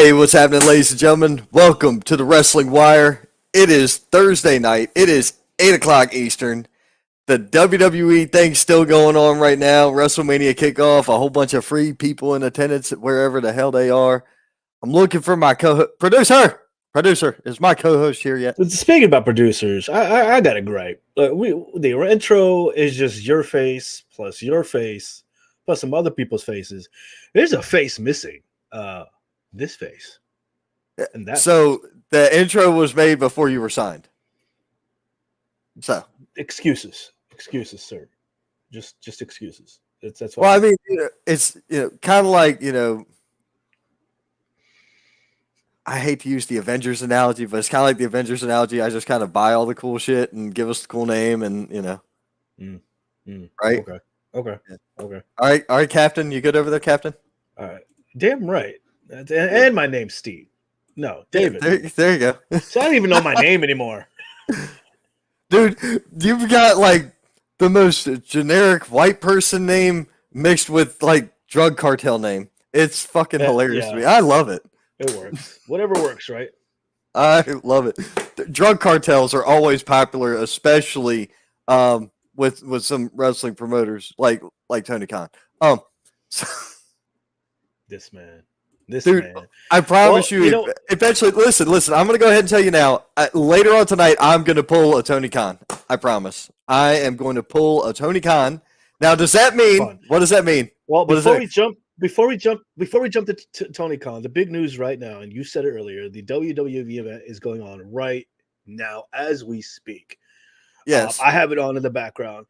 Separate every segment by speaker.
Speaker 1: Hey, what's happening, ladies and gentlemen? Welcome to the Wrestling Wire. It is Thursday night. It is 8 o'clock Eastern. The WWE thing's still going on right now. WrestleMania kickoff. A whole bunch of free people in attendance wherever the hell they are. I'm looking for my producer. Producer, is my co-host here yet?
Speaker 2: Speaking about producers, I got a gripe. The intro is just your face plus some other people's faces. There's a face missing. This face and that.
Speaker 1: So the intro was made before you were signed. So
Speaker 2: excuses, sir. Just excuses. That's
Speaker 1: well, I mean, it's kind of like I hate to use the Avengers analogy, but it's kind of like the Avengers analogy. I just kind of buy all the cool shit and give us the cool name, and right?
Speaker 2: Okay.
Speaker 1: All right, Captain. You good over there, Captain?
Speaker 2: All right. Damn right. And my name's Steve. No, David.
Speaker 1: There you go.
Speaker 2: So I don't even know my name anymore.
Speaker 1: Dude, you've got like the most generic white person name mixed with like drug cartel name. It's fucking hilarious to me. I love it.
Speaker 2: It works. Whatever works, right?
Speaker 1: I love it. Drug cartels are always popular, especially with some wrestling promoters like Tony Khan.
Speaker 2: This man.
Speaker 1: I promise you, eventually, listen, I'm going to go ahead and tell you now, later on tonight, I'm going to pull a Tony Khan. I promise. I am going to pull a Tony Khan. Now, does that mean, what does that mean?
Speaker 2: Well, before we jump to Tony Khan, the big news right now, and you said it earlier, the WWE event is going on right now as we speak.
Speaker 1: Yes.
Speaker 2: I have it on in the background.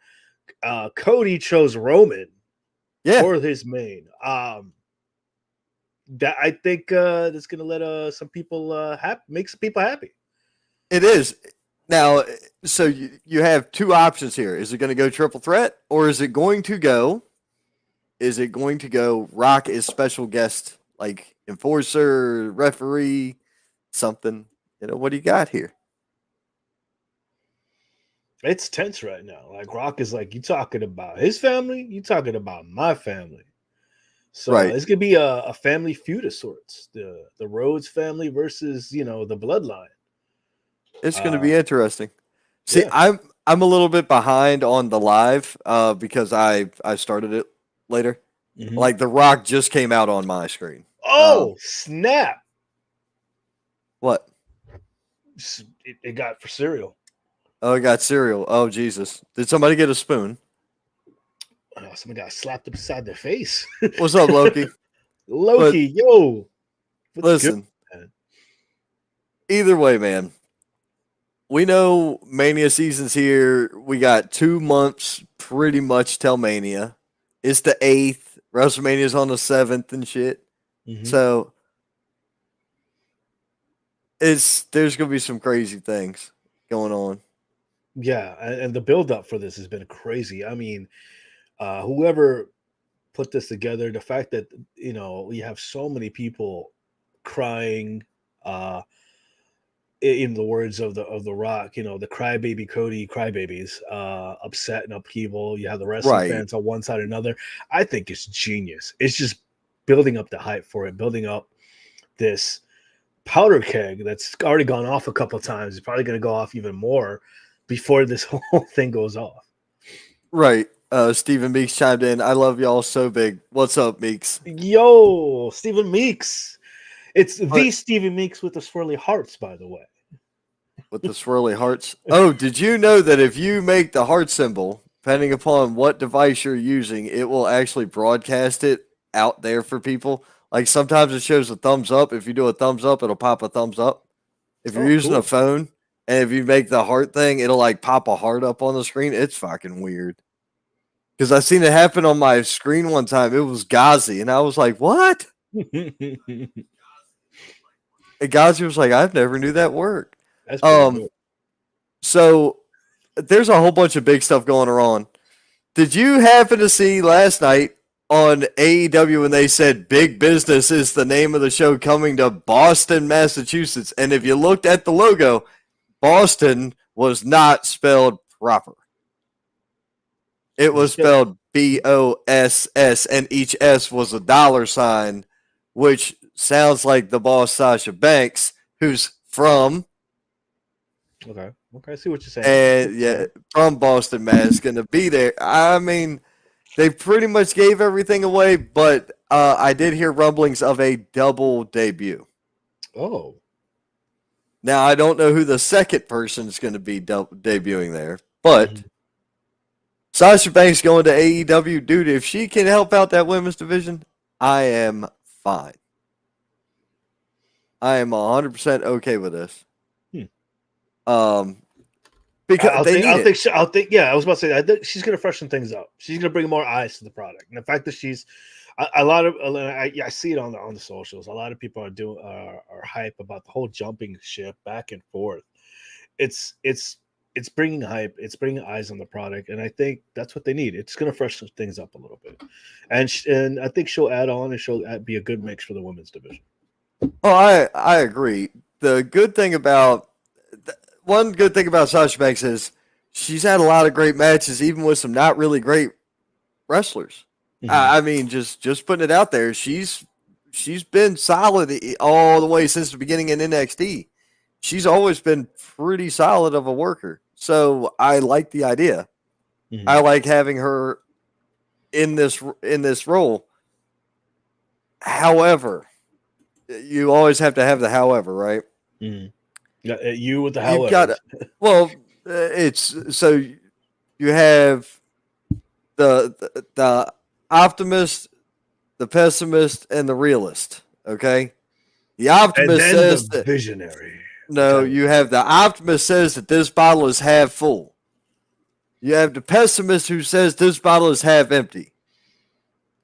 Speaker 2: Cody chose Roman for his main. That I think that's going to let some people make some people happy.
Speaker 1: It is. Now, so you have two options here. Is it going to go triple threat, or is it going to go Rock is special guest, like enforcer, referee, something? What do you got here?
Speaker 2: It's tense right now. Like Rock is like, you talking about his family, you talking about my family. So it's gonna be a family feud of sorts. The Rhodes family versus the bloodline.
Speaker 1: It's gonna be interesting. See, I'm a little bit behind on the live because I started it later. Mm-hmm. Like The Rock just came out on my screen.
Speaker 2: Oh snap!
Speaker 1: What?
Speaker 2: It got for cereal.
Speaker 1: Oh, it got cereal. Oh Jesus! Did somebody get a spoon?
Speaker 2: Oh, somebody got slapped upside the face.
Speaker 1: What's up, Loki?
Speaker 2: Yo.
Speaker 1: Listen. Good, either way, man. We know Mania season's here. We got 2 months pretty much till Mania. It's the 8th. WrestleMania's on the 7th and shit. Mm-hmm. So there's gonna be some crazy things going on.
Speaker 2: Yeah, and the build up for this has been crazy. I mean, whoever put this together, the fact that we have so many people crying, in the words of the Rock, the crybaby Cody crybabies, upset and upheaval. You have the wrestling fans on one side or another. I think it's genius. It's just building up the hype for it, building up this powder keg that's already gone off a couple of times. It's probably going to go off even more before this whole thing goes off.
Speaker 1: Right. Stephen Meeks chimed in. I love y'all so big. What's up, Meeks?
Speaker 2: Yo, Stephen Meeks. It's the Stephen Meeks with the swirly hearts, by the way.
Speaker 1: With the swirly hearts? Oh, did you know that if you make the heart symbol, depending upon what device you're using, it will actually broadcast it out there for people? Like sometimes it shows a thumbs up. If you do a thumbs up, it'll pop a thumbs up. If you're using a phone and if you make the heart thing, it'll like pop a heart up on the screen. It's fucking weird. Because I seen it happen on my screen one time. It was Ghazi, and I was like, what? And Ghazi was like, I've never knew that worked.
Speaker 2: That's cool.
Speaker 1: So there's a whole bunch of big stuff going on. Did you happen to see last night on AEW when they said Big Business is the name of the show coming to Boston, Massachusetts? And if you looked at the logo, Boston was not spelled proper. It was spelled BOSS, and each S was a $, which sounds like the boss Sasha Banks, who's from
Speaker 2: Okay. I see what you're saying.
Speaker 1: and yeah, from Boston, Mass, is going to be there. I mean, they pretty much gave everything away, but I did hear rumblings of a double debut.
Speaker 2: Oh.
Speaker 1: Now I don't know who the second person is going to be debuting there, but Sasha Banks going to AEW, dude. If she can help out that women's division, I am fine. I am 100% okay with this. Because
Speaker 2: I'll think. Yeah, I was about to say. I think she's gonna freshen things up. She's gonna bring more eyes to the product, and the fact that she's a lot of I see it on the socials. A lot of people are hype about the whole jumping ship back and forth. It's bringing hype. It's bringing eyes on the product, and I think that's what they need. It's gonna freshen things up a little bit, and I think she'll add on and she'll be a good mix for the women's division.
Speaker 1: Oh, I agree. The good thing about one good thing about Sasha Banks is she's had a lot of great matches, even with some not really great wrestlers. I mean, just putting it out there, she's been solid all the way since the beginning in NXT. She's always been pretty solid of a worker, so I like the idea. I like having her in this role. However, you always have to have the however, right?
Speaker 2: You with the however.
Speaker 1: Well, it's so you have the optimist, the pessimist, and the realist. Okay, the optimist says
Speaker 2: the visionary.
Speaker 1: No, you have the optimist says that this bottle is half full. You have the pessimist who says this bottle is half empty.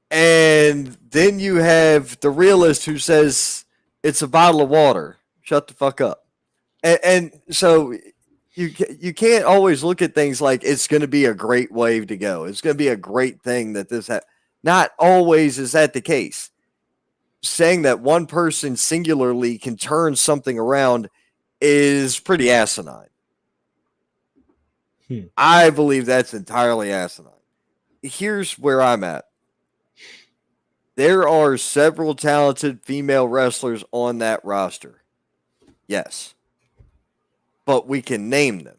Speaker 1: And then you have the realist who says it's a bottle of water. Shut the fuck up. And so you can't always look at things like it's going to be a great wave to go. It's going to be a great thing that this not always is that the case. Saying that one person singularly can turn something around is pretty asinine. I believe that's entirely asinine. Here's where I'm at. There are several talented female wrestlers on that roster. Yes. But we can name them.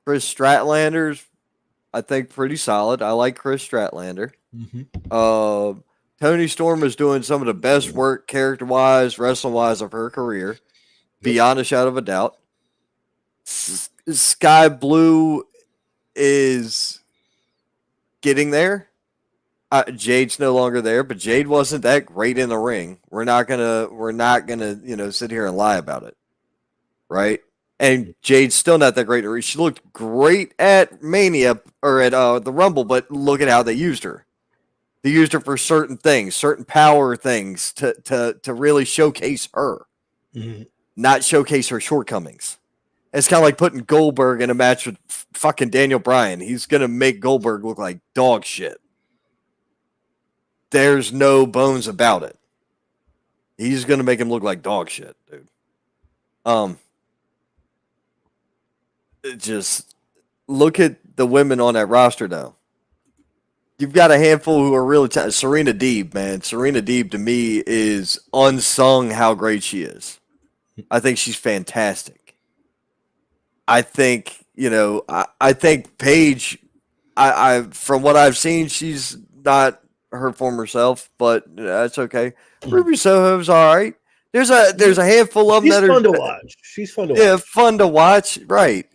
Speaker 1: Chris Stratlander's, I think, pretty solid. I like Chris Stratlander. Toni Storm is doing some of the best work character-wise, wrestling-wise of her career. Beyond a shadow of a doubt. Sky Blue is getting there. Jade's no longer there, but Jade wasn't that great in the ring. We're not gonna, sit here and lie about it, right? And Jade's still not that great in the ring. She looked great at Mania or at the Rumble, but look at how they used her. They used her for certain things, certain power things to really showcase her, not showcase her shortcomings. It's kind of like putting Goldberg in a match with fucking Daniel Bryan. He's gonna make Goldberg look like dog shit. There's no bones about it. He's going to make him look like dog shit, dude. Just look at the women on that roster, though. You've got a handful who are really talented. Serena Deeb, man. Serena Deeb, to me, is unsung how great she is. I think she's fantastic. I think, I think Paige, I from what I've seen, she's not her former self, but that's okay. Ruby Soho's all right. There's a handful of them that are
Speaker 2: fun to watch. She's fun to watch.
Speaker 1: Yeah, fun to watch. Right.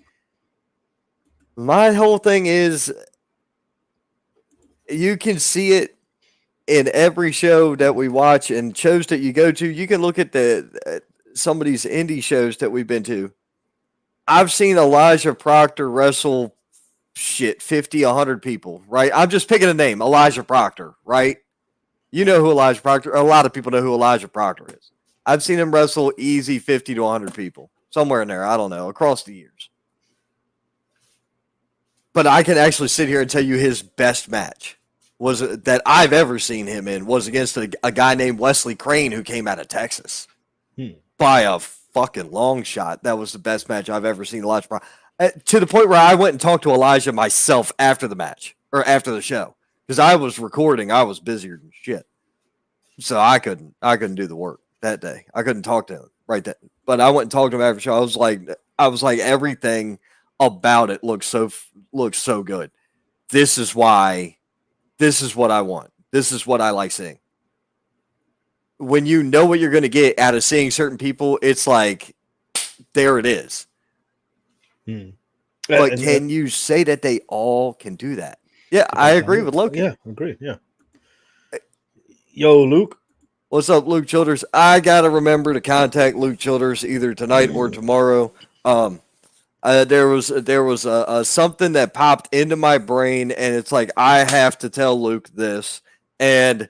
Speaker 1: My whole thing is you can see it in every show that we watch and shows that you go to. You can look at some of these indie shows that we've been to. I've seen Elijah Proctor wrestle 50, 100 people, right? I'm just picking a name, Elijah Proctor, right? You know who Elijah Proctor, a lot of people know who Elijah Proctor is. I've seen him wrestle easy 50 to 100 people, somewhere in there, I don't know, across the years. But I can actually sit here and tell you his best match that I've ever seen him in was against a guy named Wesley Crane who came out of Texas. By a fucking long shot. That was the best match I've ever seen Elijah Proctor. To the point where I went and talked to Elijah myself after the match or after the show because I was recording. I was busier than shit. So I couldn't do the work that day. I couldn't talk to him right then. But I went and talked to him after the show. I was like, everything about it looks so good. This is why. This is what I want. This is what I like seeing. When you know what you're going to get out of seeing certain people, it's like, there it is. But can you say that they all can do that? Yeah, I agree with Loki.
Speaker 2: Yeah, agree. Yeah. Yo, Luke.
Speaker 1: What's up, Luke Childers? I got to remember to contact Luke Childers either tonight or tomorrow. There was something that popped into my brain, and it's like, I have to tell Luke this. And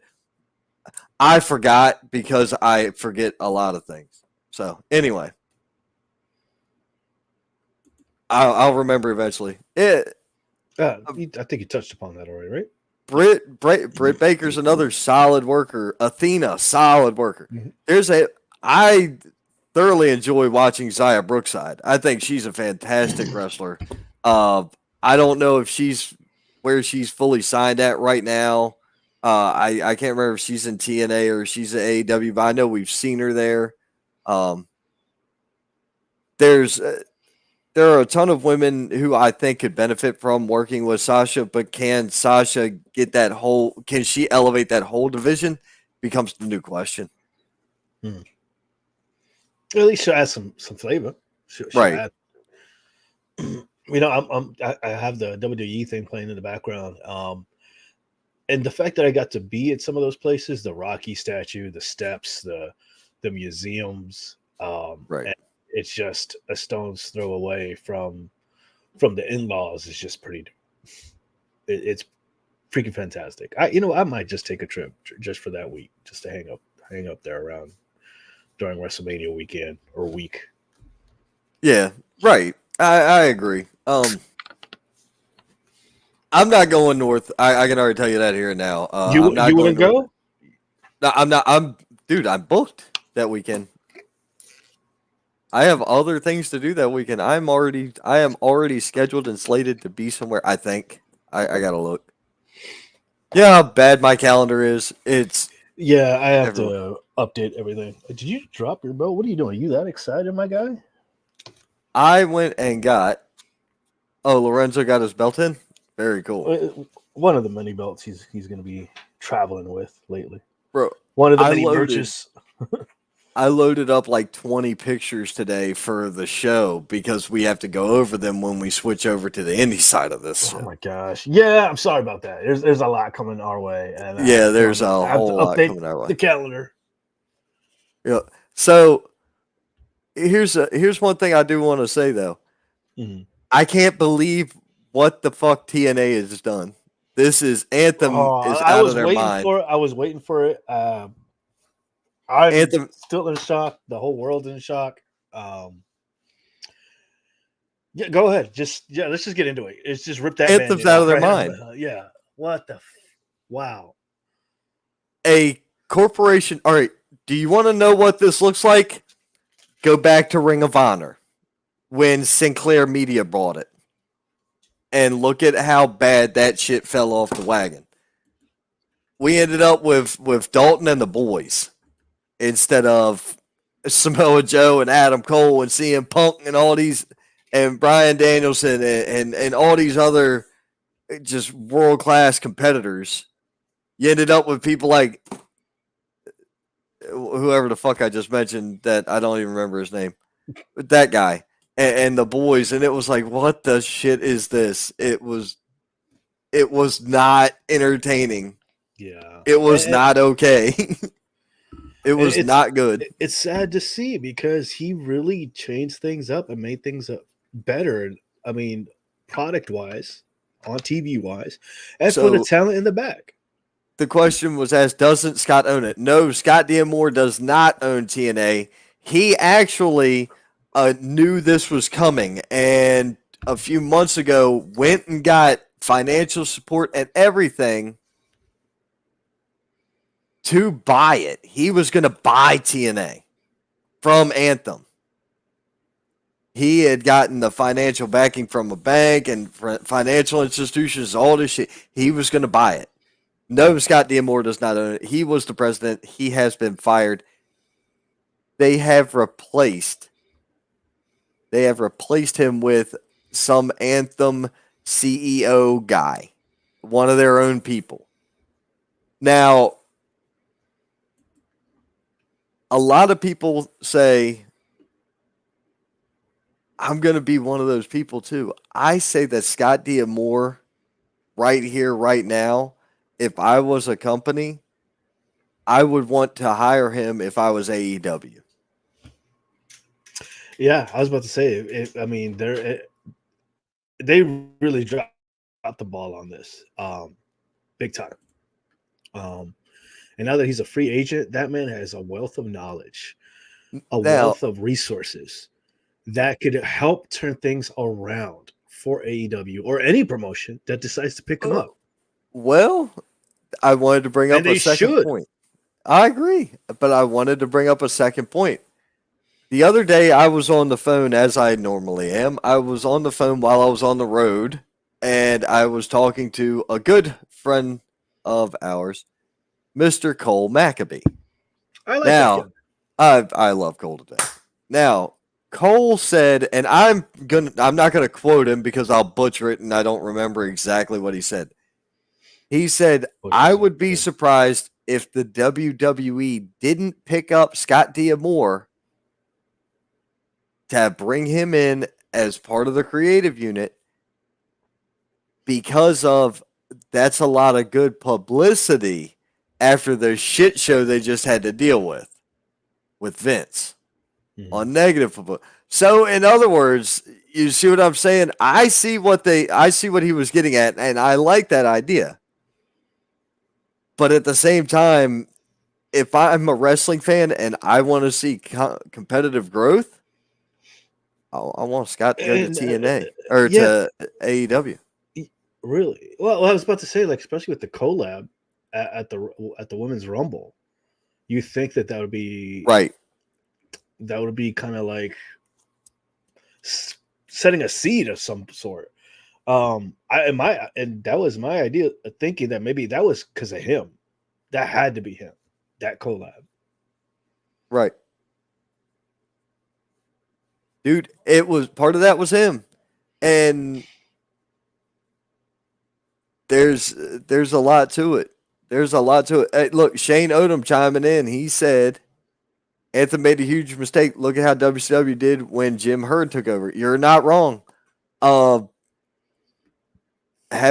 Speaker 1: I forgot because I forget a lot of things. So, anyway. I'll remember eventually.
Speaker 2: I think you touched upon that already, right?
Speaker 1: Britt Baker's another solid worker. Athena, solid worker.
Speaker 2: Mm-hmm.
Speaker 1: I thoroughly enjoy watching Xia Brookside. I think she's a fantastic wrestler. I don't know if where she's fully signed at right now. I can't remember if she's in TNA or she's at AEW, but I know we've seen her there. There are a ton of women who I think could benefit from working with Sasha, but can Sasha can she elevate that whole division? Becomes the new question.
Speaker 2: At least she'll add some flavor. She'll
Speaker 1: right.
Speaker 2: Add, I have the WWE thing playing in the background. And the fact that I got to be at some of those places, the Rocky statue, the steps, the museums,
Speaker 1: right.
Speaker 2: It's just a stone's throw away from the in-laws. Is just pretty. It's freaking fantastic. I might just take a trip just for that week, just to hang up there around during WrestleMania weekend or week.
Speaker 1: Yeah, right. I agree. I'm not going north. I can already tell you that here and now.
Speaker 2: You wouldn't go?
Speaker 1: No, I'm not. I'm booked that weekend. I have other things to do that weekend. I am already scheduled and slated to be somewhere. I think I gotta look. Yeah, how bad my calendar is.
Speaker 2: I have to update everything. Did you drop your belt? What are you doing? Are you that excited, my guy?
Speaker 1: I went and got. Oh, Lorenzo got his belt in. Very cool.
Speaker 2: One of the many belts he's going to be traveling with lately.
Speaker 1: Bro,
Speaker 2: one of the many merches.
Speaker 1: I loaded up like 20 pictures today for the show because we have to go over them when we switch over to the indie side of this.
Speaker 2: Oh my gosh. Yeah, I'm sorry about that. There's a lot coming our way. And
Speaker 1: there's a whole lot coming our way.
Speaker 2: The calendar.
Speaker 1: Yeah. So here's one thing I do want to say though.
Speaker 2: Mm-hmm.
Speaker 1: I can't believe what the fuck TNA has done. This is Anthem is out of their mind.
Speaker 2: I was waiting for it. I'm still in shock. The whole world's in shock. Yeah, go ahead. Let's just get into it. It's just rip that.
Speaker 1: Anthem's out of their mind.
Speaker 2: Yeah. What the? Wow.
Speaker 1: A corporation. All right. Do you want to know what this looks like? Go back to Ring of Honor when Sinclair Media bought it, and look at how bad that shit fell off the wagon. We ended up with Dalton and the boys, instead of Samoa Joe and Adam Cole and CM Punk and all these, and Bryan Danielson and all these other just world-class competitors. You ended up with people like whoever the fuck I just mentioned that I don't even remember his name. That guy and the boys, and it was like, what the shit is this? It was not entertaining.
Speaker 2: Yeah.
Speaker 1: It was not okay. It was not good.
Speaker 2: It's sad to see because he really changed things up and made things better. I mean, product-wise, on TV-wise, and for the talent in the back.
Speaker 1: The question was asked, doesn't Scott own it? No, Scott D'Amore does not own TNA. He actually knew this was coming, and a few months ago went and got financial support and everything to buy it. He was going to buy TNA from Anthem. He had gotten the financial backing from a bank and financial institutions, all this shit. He was going to buy it. No, Scott D'Amore does not own it. He was the president. He has been fired. They have replaced him with some Anthem CEO guy, one of their own people. Now, a lot of people say, I'm going to be one of those people too. I say that Scott D'Amore, right here, right now, if I was a company, I would want to hire him if I was AEW.
Speaker 2: Yeah, I was about to say. I mean, they really dropped the ball on this, big time. And now that he's a free agent, that man has a wealth of knowledge, a wealth of resources that could help turn things around for AEW or any promotion that decides to pick him up.
Speaker 1: Well, I wanted to bring up a second point. I agree, but I wanted to bring up a second point. The other day, I was on the phone, as I normally am. I was on the phone while I was on the road, and I was talking to a good friend of ours, Mr. Cole Maccabee.
Speaker 2: I like that kid.
Speaker 1: I love Cole to death. Now, Cole said, and I'm not gonna quote him because I'll butcher it and I don't remember exactly what he said. He said, I would be surprised if the WWE didn't pick up Scott D'Amore to bring him in as part of the creative unit because of that's a lot of good publicity after the shit show they just had to deal with Vince on negative publicity. So in other words, you see what I'm saying? I see what he was getting at, and I like that idea. But at the same time, if I'm a wrestling fan and I want to see competitive growth, I want Scott to go to TNA or to AEW.
Speaker 2: Really? Well, I was about to say, like, especially with the collab at the Women's Rumble, you think that would be
Speaker 1: right.
Speaker 2: That would be kind of like setting a seed of some sort. And that was my idea of thinking that maybe that was because of him. That had to be him. That collab.
Speaker 1: Right. Dude, it was part of that was him. And there's a lot to it. There's a lot to it. Hey, look, Shane Odom chiming in. He said, Anthem made a huge mistake. Look at how WCW did when Jim Herd took over. You're not wrong. Have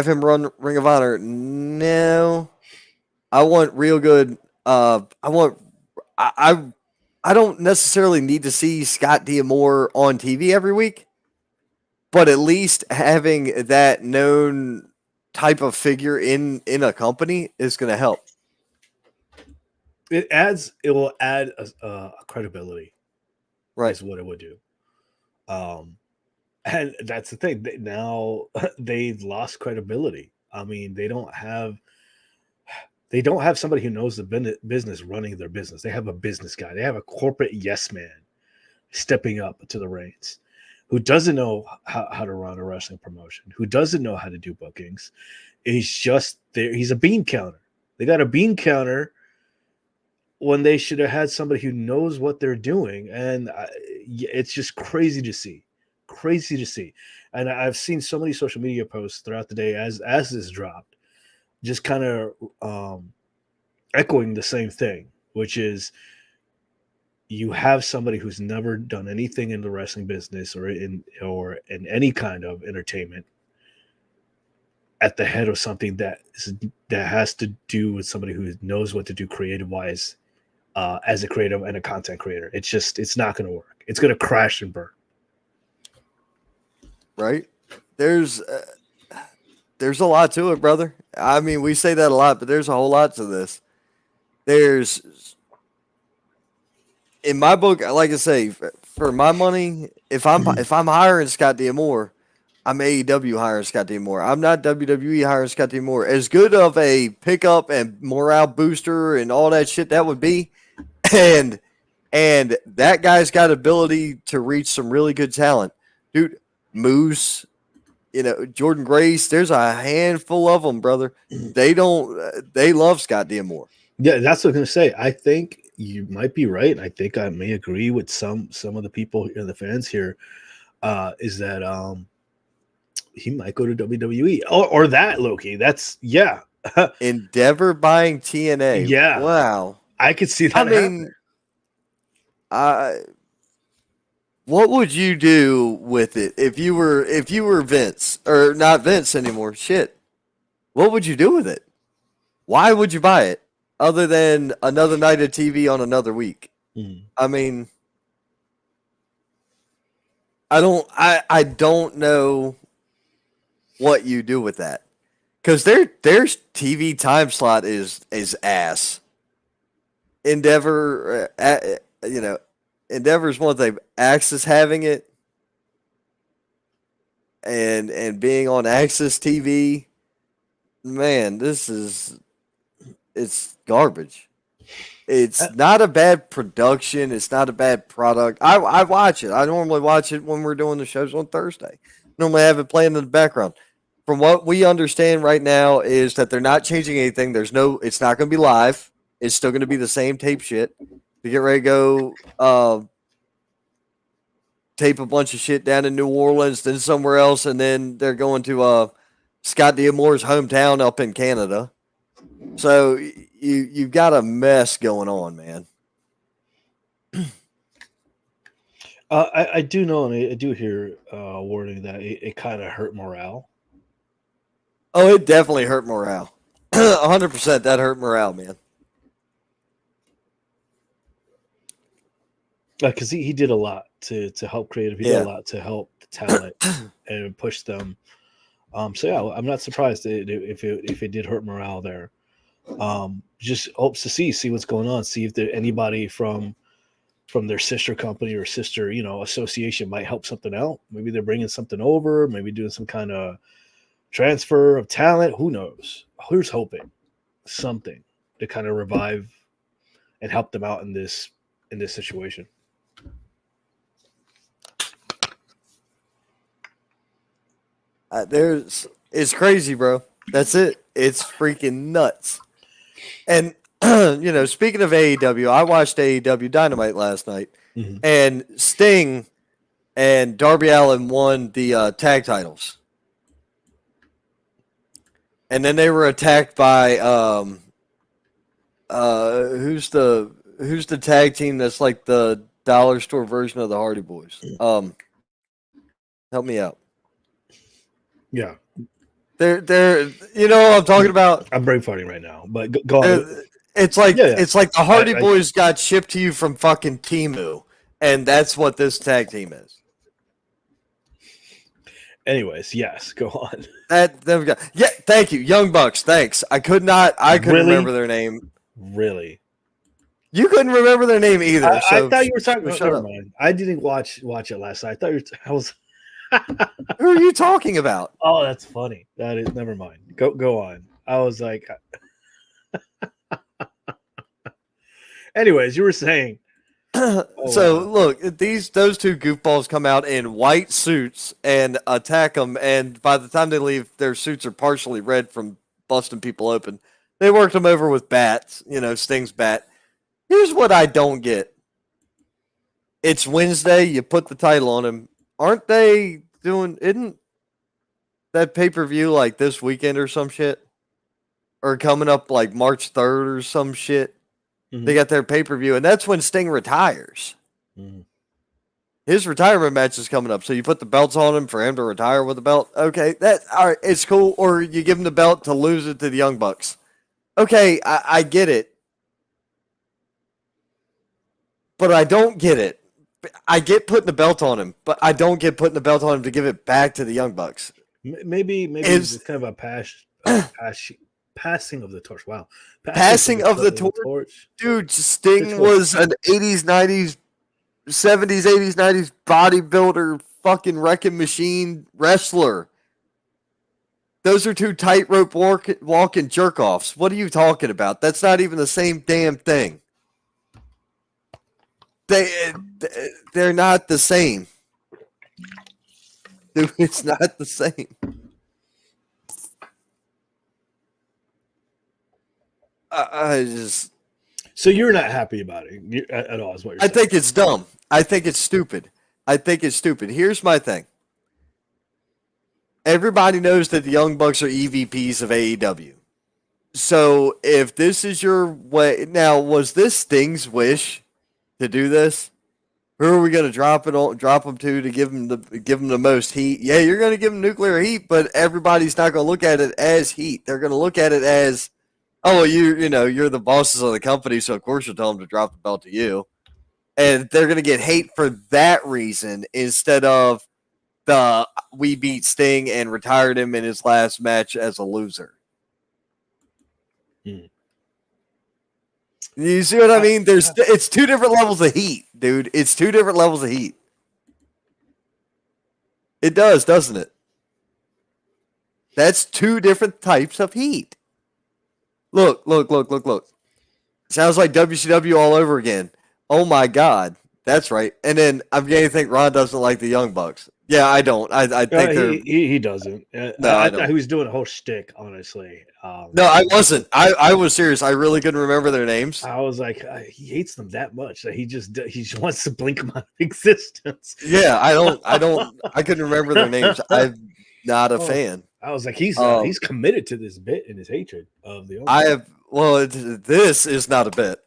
Speaker 1: him run Ring of Honor. No. I want real good. I don't necessarily need to see Scott D'Amore on TV every week, but at least having that known type of figure in a company is going to help.
Speaker 2: It will add a credibility,
Speaker 1: right?
Speaker 2: Is what it would do. And that's the thing. Now they've lost credibility. I mean, they don't have somebody who knows the business running their business. They have a business guy. They have a corporate yes man stepping up to the reins, who doesn't know how to run a wrestling promotion, who doesn't know how to do bookings. He's just there. He's a bean counter. They got a bean counter when they should have had somebody who knows what they're doing. And it's just crazy to see. And I've seen so many social media posts throughout the day as this dropped, just kind of echoing the same thing, which is you have somebody who's never done anything in the wrestling business or in any kind of entertainment at the head of something that has to do with somebody who knows what to do creative wise as a creative and a content creator. It's not going to work. It's going to crash and burn.
Speaker 1: Right. There's a lot to it, brother. I mean, we say that a lot, but there's a whole lot to this. In my book, like I say, for my money, if I'm hiring Scott D'Amore, I'm AEW hiring Scott D'Amore. I'm not WWE hiring Scott D'Amore. As good of a pickup and morale booster and all that shit that would be, and that guy's got ability to reach some really good talent, dude. Moose, Jordan Grace. There's a handful of them, brother. They don't. They love Scott D'Amore.
Speaker 2: Yeah, that's what I'm gonna say. I think you might be right. I think I may agree with some of the people here, the fans here, is that he might go to WWE or that Loki. That's
Speaker 1: Endeavor buying TNA.
Speaker 2: Yeah.
Speaker 1: Wow.
Speaker 2: I could see that.
Speaker 1: I mean, what would you do with it if you were Vince, or not Vince anymore? Shit. What would you do with it? Why would you buy it other than another night of TV on another week? I mean, I don't know what you do with that, because their TV time slot is ass. Endeavor, Endeavor's one thing. Access having it and being on Access TV, man, it's garbage. It's not a bad production. It's not a bad product. I watch it. I normally watch it when we're doing the shows on Thursday. Normally have it playing in the background. From what we understand right now is that they're not changing anything. It's not going to be live. It's still going to be the same tape shit. To get ready to go tape a bunch of shit down in New Orleans, then somewhere else, and then they're going to Scott D'Amore's hometown up in Canada. So you've got a mess going on, man.
Speaker 2: I do know, and I do hear a warning that it kind of hurt morale.
Speaker 1: Oh, it definitely hurt morale. 100% that hurt morale, man.
Speaker 2: Because he did a lot to help creative. He did a lot to help the talent and push them. So yeah, I'm not surprised if it did hurt morale there. Just hopes to see what's going on. See if there anybody from their sister company or sister association might help something out. Maybe they're bringing something over. Maybe doing some kind of transfer of talent. Who knows? Here's hoping something to kind of revive and help them out in this situation.
Speaker 1: It's crazy, bro. That's it. It's freaking nuts. And speaking of AEW, I watched AEW Dynamite last night, and Sting and Darby Allin won the tag titles, and then they were attacked by who's the tag team that's like the dollar store version of the Hardy Boys? Help me out.
Speaker 2: Yeah.
Speaker 1: They're what I'm talking about.
Speaker 2: I'm brain farting right now, but go on.
Speaker 1: It's like the Hardy Boys got shipped to you from fucking Temu, and that's what this tag team is.
Speaker 2: Anyways, yes, go on.
Speaker 1: Thank you, Young Bucks. Thanks. I couldn't remember their name.
Speaker 2: Really?
Speaker 1: You couldn't remember their name either.
Speaker 2: I thought you were talking about. Never mind. I didn't watch it last night. I was.
Speaker 1: Who are you talking about?
Speaker 2: Oh, that's funny. That is. Never mind. Go on. I was like. Anyways, you were saying.
Speaker 1: Look, those two goofballs come out in white suits and attack them, and by the time they leave, their suits are partially red from busting people open. They worked them over with bats, Sting's bat. Here's what I don't get. It's Wednesday, you put the title on him. Aren't they isn't that pay-per-view like this weekend or some shit? Or coming up like March 3rd or some shit? They got their pay-per-view, and that's when Sting retires. His retirement match is coming up, so you put the belts on him for him to retire with the belt. Okay, all right, it's cool. Or you give him the belt to lose it to the Young Bucks. Okay, I get it. But I don't get it. I get putting the belt on him, but I don't get putting the belt on him to give it back to the Young Bucks.
Speaker 2: Maybe it's kind of a passing of the torch. Wow.
Speaker 1: Passing of the torch. Dude, Sting was an 80s, 90s, 70s, 80s, 90s bodybuilder, fucking wrecking machine wrestler. Those are two tightrope walking jerk-offs. What are you talking about? That's not even the same damn thing. They're not the same. Dude, it's not the same. I just.
Speaker 2: So you're not happy about it at all, is what you're
Speaker 1: I
Speaker 2: saying?
Speaker 1: think it's dumb. I think it's stupid. Here's my thing. Everybody knows that the Young Bucks are EVPs of AEW. So if this is your way, now was this Sting's wish to do this? Who are we going to drop them to give them the most heat? Yeah, you're going to give them nuclear heat, but everybody's not going to look at it as heat. They're going to look at it as, oh, well, you're the bosses of the company, so of course you'll tell them to drop the belt to you, and they're going to get hate for that reason instead of we beat Sting and retired him in his last match as a loser.
Speaker 2: Hmm.
Speaker 1: You see what I mean? It's two different levels of heat, dude. It's two different levels of heat. It does, doesn't it? That's two different types of heat. Look. Sounds like WCW all over again. Oh my God. That's right. And then I'm beginning to think Ron doesn't like the Young Bucks. Yeah, I don't. I think
Speaker 2: he doesn't.
Speaker 1: No,
Speaker 2: I thought he was doing a whole shtick, honestly.
Speaker 1: No, I wasn't. I was serious. I really couldn't remember their names.
Speaker 2: I was like, he hates them that much that he just wants to blink them out of existence.
Speaker 1: Yeah, I couldn't remember their names. I'm not a fan.
Speaker 2: I was like, he's committed to this bit in his hatred of the.
Speaker 1: This is not a bit.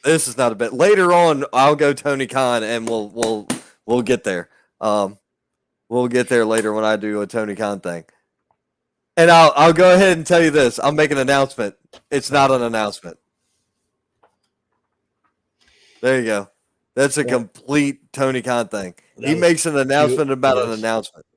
Speaker 1: This is not a bit. Later on, I'll go Tony Khan, and we'll get there. We'll get there later when I do a Tony Khan thing. And I'll go ahead and tell you this. I'll make an announcement. It's not an announcement. There you go. That's a complete Tony Khan thing. He makes an announcement about an announcement.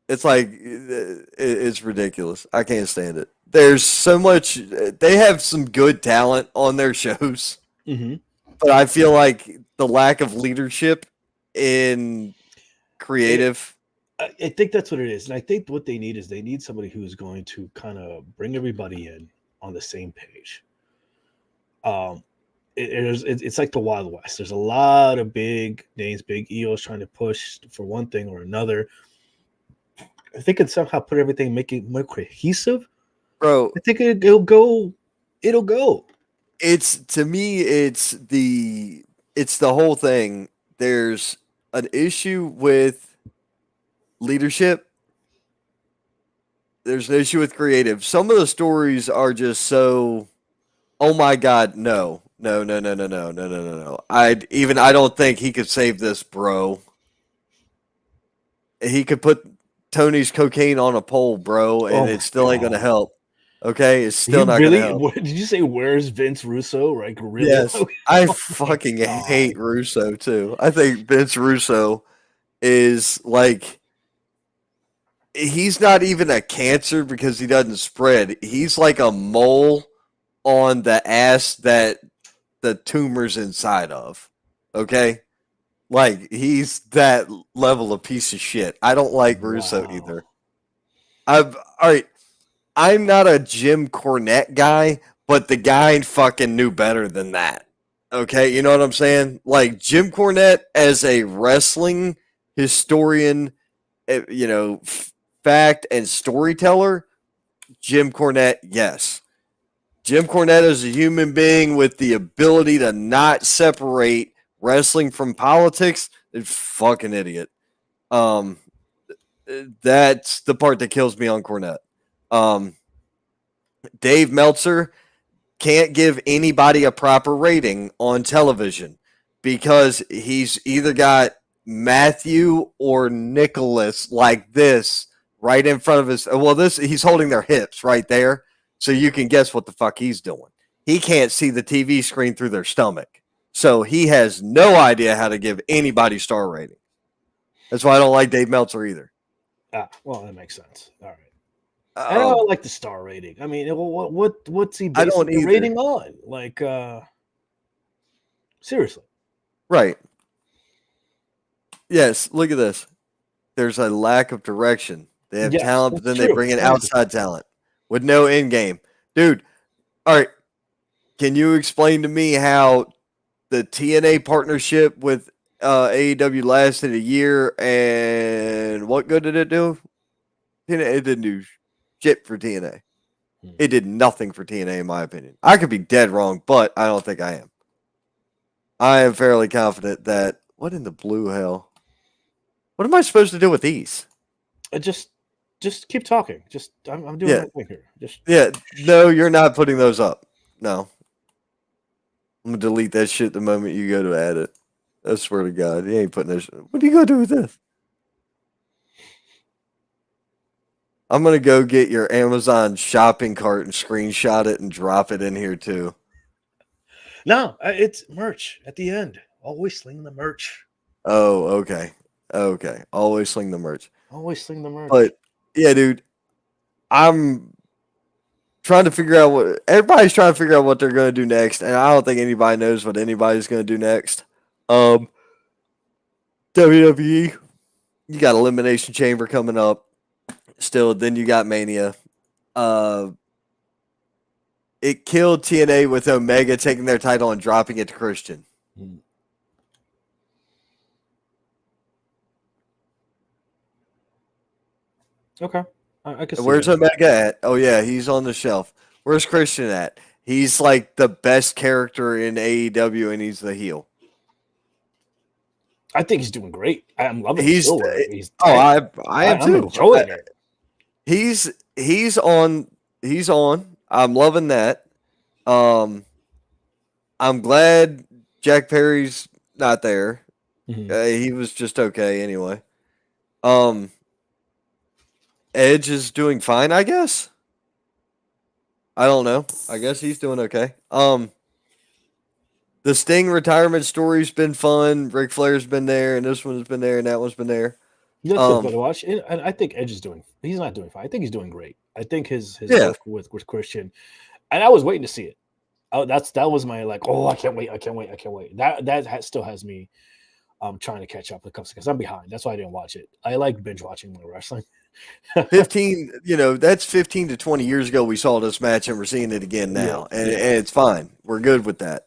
Speaker 1: It's like, it's ridiculous. I can't stand it. There's so much. They have some good talent on their shows.
Speaker 2: Mm-hmm.
Speaker 1: But I feel like the lack of leadership in creative.
Speaker 2: I think that's what it is. And I think what they need is they need somebody who's going to kind of bring everybody in on the same page. It's like the Wild West. There's a lot of big names, big egos trying to push for one thing or another. I think it somehow put everything, make it more cohesive.
Speaker 1: Bro,
Speaker 2: I think it'll go.
Speaker 1: It's, to me, it's the whole thing. There's an issue with leadership. There's an issue with creative. Some of the stories are just so, oh my God, no. I don't think he could save this, bro. He could put Tony's cocaine on a pole, bro, and it still ain't gonna help. Okay, it's still not gonna help.
Speaker 2: Did you say where's Vince Russo? Like, really?
Speaker 1: Yes, I fucking hate Russo too. I think Vince Russo is like, he's not even a cancer because he doesn't spread. He's like a mole on the ass that the tumor's inside of. Okay? Like, he's that level of piece of shit. I don't like Russo either. All right. I'm not a Jim Cornette guy, but the guy fucking knew better than that. Okay? You know what I'm saying? Like, Jim Cornette as a wrestling historian, fact and storyteller, Jim Cornette, yes. Jim Cornette is a human being with the ability to not separate wrestling from politics. Is fucking idiot. That's the part that kills me on Cornette. Dave Meltzer can't give anybody a proper rating on television because he's either got Matthew or Nicholas like this right in front of his. Well, he's holding their hips right there, so you can guess what the fuck he's doing. He can't see the TV screen through their stomach, so he has no idea how to give anybody star rating. That's why I don't like Dave Meltzer either.
Speaker 2: Well, that makes sense. All right. I don't like the star rating. I mean, what's he basing the rating on? Like, seriously.
Speaker 1: Right. Yes, look at this. There's a lack of direction. They have talent, but then they bring in outside talent with no end game. Dude, all right. Can you explain to me how the TNA partnership with AEW lasted a year, and what good did it do? It didn't do shit for TNA. It did nothing for TNA, in my opinion. I could be dead wrong, but I don't think I am. I am fairly confident that. What in the blue hell? What am I supposed to do with these?
Speaker 2: Just keep talking. I'm doing my thing here.
Speaker 1: No, you're not putting those up. No. I'm gonna delete that shit the moment you go to edit. I swear to God, you ain't putting this. What are you gonna do with this? I'm gonna go get your Amazon shopping cart and screenshot it and drop it in here too.
Speaker 2: No, it's merch at the end. Always sling the merch.
Speaker 1: Oh, okay. Always sling the merch.
Speaker 2: Always sling the merch.
Speaker 1: But yeah, dude, I'm trying to figure out what everybody's trying to figure out what they're gonna do next, and I don't think anybody knows what anybody's gonna do next. WWE, you got Elimination Chamber coming up. Still, then you got Mania. It killed TNA with Omega taking their title and dropping it to Christian.
Speaker 2: Okay. I can see
Speaker 1: Where's
Speaker 2: that.
Speaker 1: Omega at? Oh, yeah, he's on the shelf. Where's Christian at? He's like the best character in AEW, and he's the heel.
Speaker 2: I think he's doing great. I'm loving
Speaker 1: He's
Speaker 2: I
Speaker 1: am too.
Speaker 2: I'm enjoying it.
Speaker 1: He's on. I'm loving that. I'm glad Jack Perry's not there. He was just okay anyway. Edge is doing fine, I guess. I don't know. I guess he's doing okay. The Sting retirement story's been fun. Ric Flair's been there, and this one's been there, and that one's been there.
Speaker 2: That's fun to watch. And I think Edge is he's not doing fine. I think he's doing great. I think his work with Christian, and I was waiting to see it. That was my I can't wait. That still has me trying to catch up because I'm behind. That's why I didn't watch it. I like binge watching my wrestling.
Speaker 1: 15, that's 15 to 20 years ago we saw this match, and we're seeing it again now. And it's fine. We're good with that.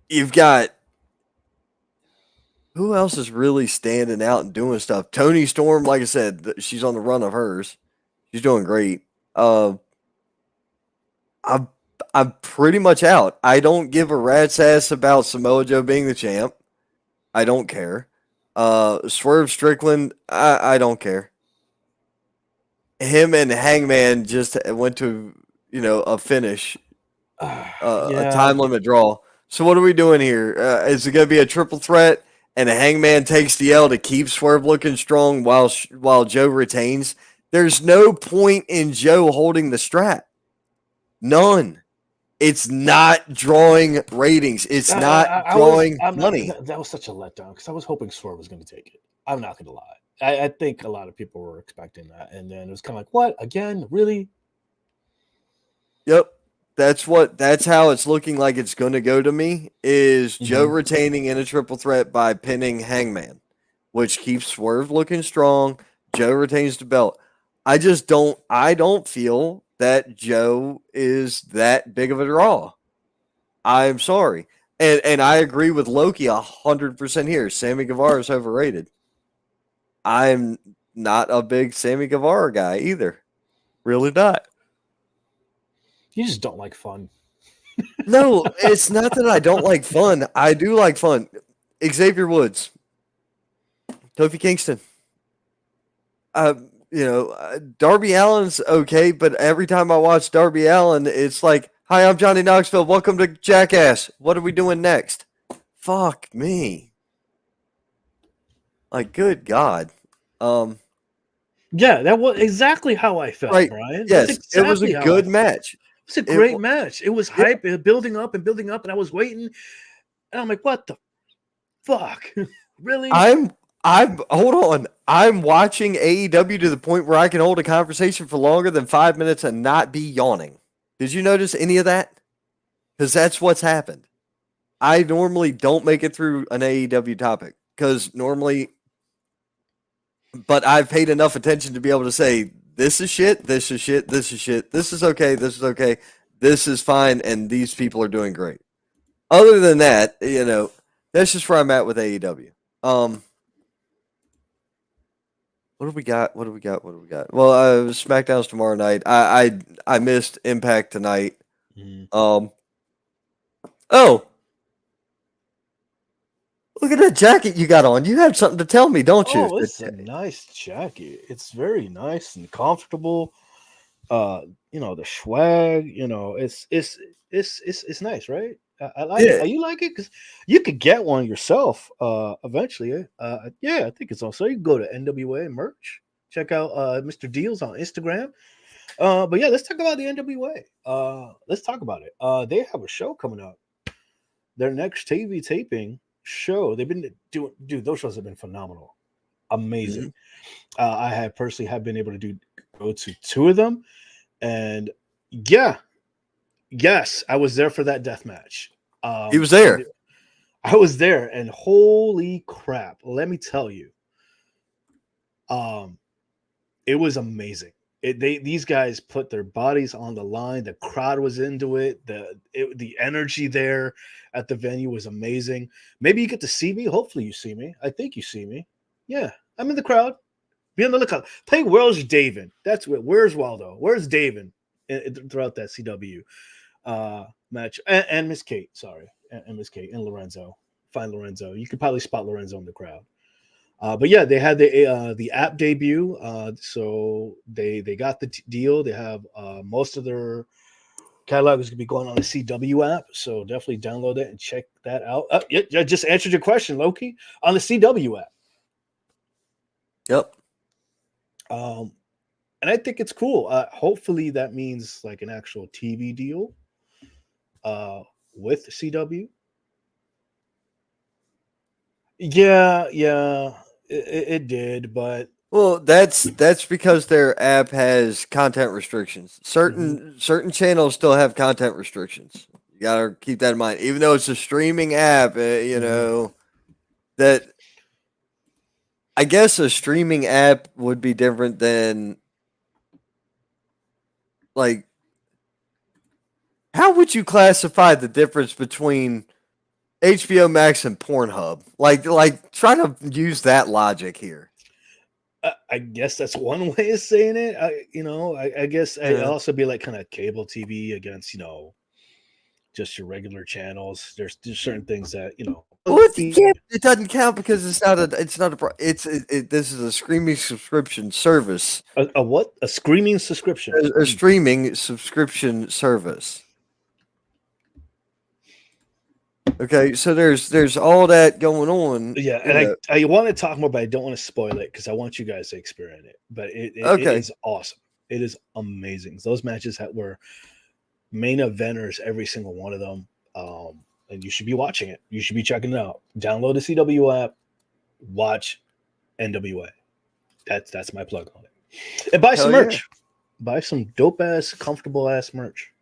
Speaker 1: You've got who else is really standing out and doing stuff? Toni Storm, like I said, she's on the run of hers. She's doing great. I'm pretty much out. I don't give a rat's ass about Samoa Joe being the champ. I don't care. Swerve Strickland, I don't care. Him and Hangman just went to a finish, a time limit draw. So what are we doing here? Is it going to be a triple threat? And Hangman takes the L to keep Swerve looking strong while Joe retains. There's no point in Joe holding the strap. None. It's not drawing ratings. It's not drawing money.
Speaker 2: That was such a letdown because I was hoping Swerve was going to take it. I'm not going to lie. I think a lot of people were expecting that. And then it was kind of like, what? Again? Really?
Speaker 1: Yep. That's how it's looking like it's going to go to me is Joe retaining in a triple threat by pinning Hangman, which keeps Swerve looking strong. Joe retains the belt. I don't feel that Joe is that big of a draw. I'm sorry. And I agree with Loki 100% here. Sammy Guevara is overrated. I'm not a big Sammy Guevara guy either. Really not.
Speaker 2: You just don't like fun.
Speaker 1: No, it's not that I don't like fun. I do like fun. Xavier Woods, Kofi Kingston. Darby Allin's okay, but every time I watch Darby Allin, it's like, hi, I'm Johnny Knoxville. Welcome to Jackass. What are we doing next? Fuck me. Like, good God.
Speaker 2: Yeah, that was exactly how I felt,
Speaker 1: right.
Speaker 2: Brian.
Speaker 1: Yes,
Speaker 2: exactly
Speaker 1: it was a good match.
Speaker 2: It was a great match. It was hype, building up, and I was waiting. And I'm like, what the fuck? Really?
Speaker 1: I'm hold on. I'm watching AEW to the point where I can hold a conversation for longer than 5 minutes and not be yawning. Did you notice any of that? Because that's what's happened. I normally don't make it through an AEW topic but I've paid enough attention to be able to say, this is shit, this is shit, this is shit, this is okay, this is okay, this is fine, and these people are doing great. Other than that, That's just where I'm at with AEW. What do we got? What do we got? What do we got? Well, SmackDown's tomorrow night. I missed Impact tonight.
Speaker 2: Mhm.
Speaker 1: Oh, look at that jacket you got on. You have something to tell me, don't you?
Speaker 2: Oh, it's a nice jacket. It's very nice and comfortable. The swag. It's nice, right? I like it.
Speaker 1: Yeah.
Speaker 2: You like it because you could get one yourself. Eventually. Yeah, I think it's on. So you can go to NWA merch. Check out Mr. Deals on Instagram. But yeah, let's talk about the NWA. Let's talk about it. They have a show coming up. Their next TV taping show. They've been doing, dude. Those shows have been phenomenal, amazing. I have personally have been able to go to 2 of them, and yeah, yes, I was there for that death match.
Speaker 1: He was there.
Speaker 2: I was there, and holy crap! Let me tell you, it was amazing. These guys put their bodies on the line. The crowd was into it. The energy there at the venue was amazing. Maybe you get to see me. Hopefully, you see me. I think you see me. Yeah, I'm in the crowd. Be on the lookout. Play Where's David? That's what. Where's Waldo? Where's David throughout that CW match? And Miss Kate, sorry, and Miss Kate and Lorenzo. Find Lorenzo. You could probably spot Lorenzo in the crowd. But yeah, they had the app debut. So they got the deal. They have most of their catalog is going to be going on the CW app. So definitely download it and check that out. Yeah, I just answered your question, Loki, on the CW app.
Speaker 1: Yep.
Speaker 2: And I think it's cool. Hopefully that means like an actual TV deal with CW. Yeah, it did, but
Speaker 1: Well, that's because their app has content restrictions. Certain channels still have content restrictions. You gotta keep that in mind. Even though it's a streaming app, that I guess a streaming app would be different than like how would you classify the difference between HBO Max and Pornhub? Like try to use that logic here.
Speaker 2: I guess that's one way of saying it. I guess it'd also be like kind of cable TV against, just your regular channels. There's certain things that,
Speaker 1: Well, it doesn't count because it's not this is a streaming subscription service.
Speaker 2: A what? A streaming subscription.
Speaker 1: A streaming subscription service. Okay, so there's all that going on.
Speaker 2: Yeah, and I want to talk more, but I don't want to spoil it because I want you guys to experience it. But it is awesome. It is amazing. Those matches were main eventers, every single one of them. And you should be watching it. You should be checking it out. Download the CW app, watch NWA. That's my plug on it. And buy some merch. Yeah. Buy some dope ass, comfortable ass merch.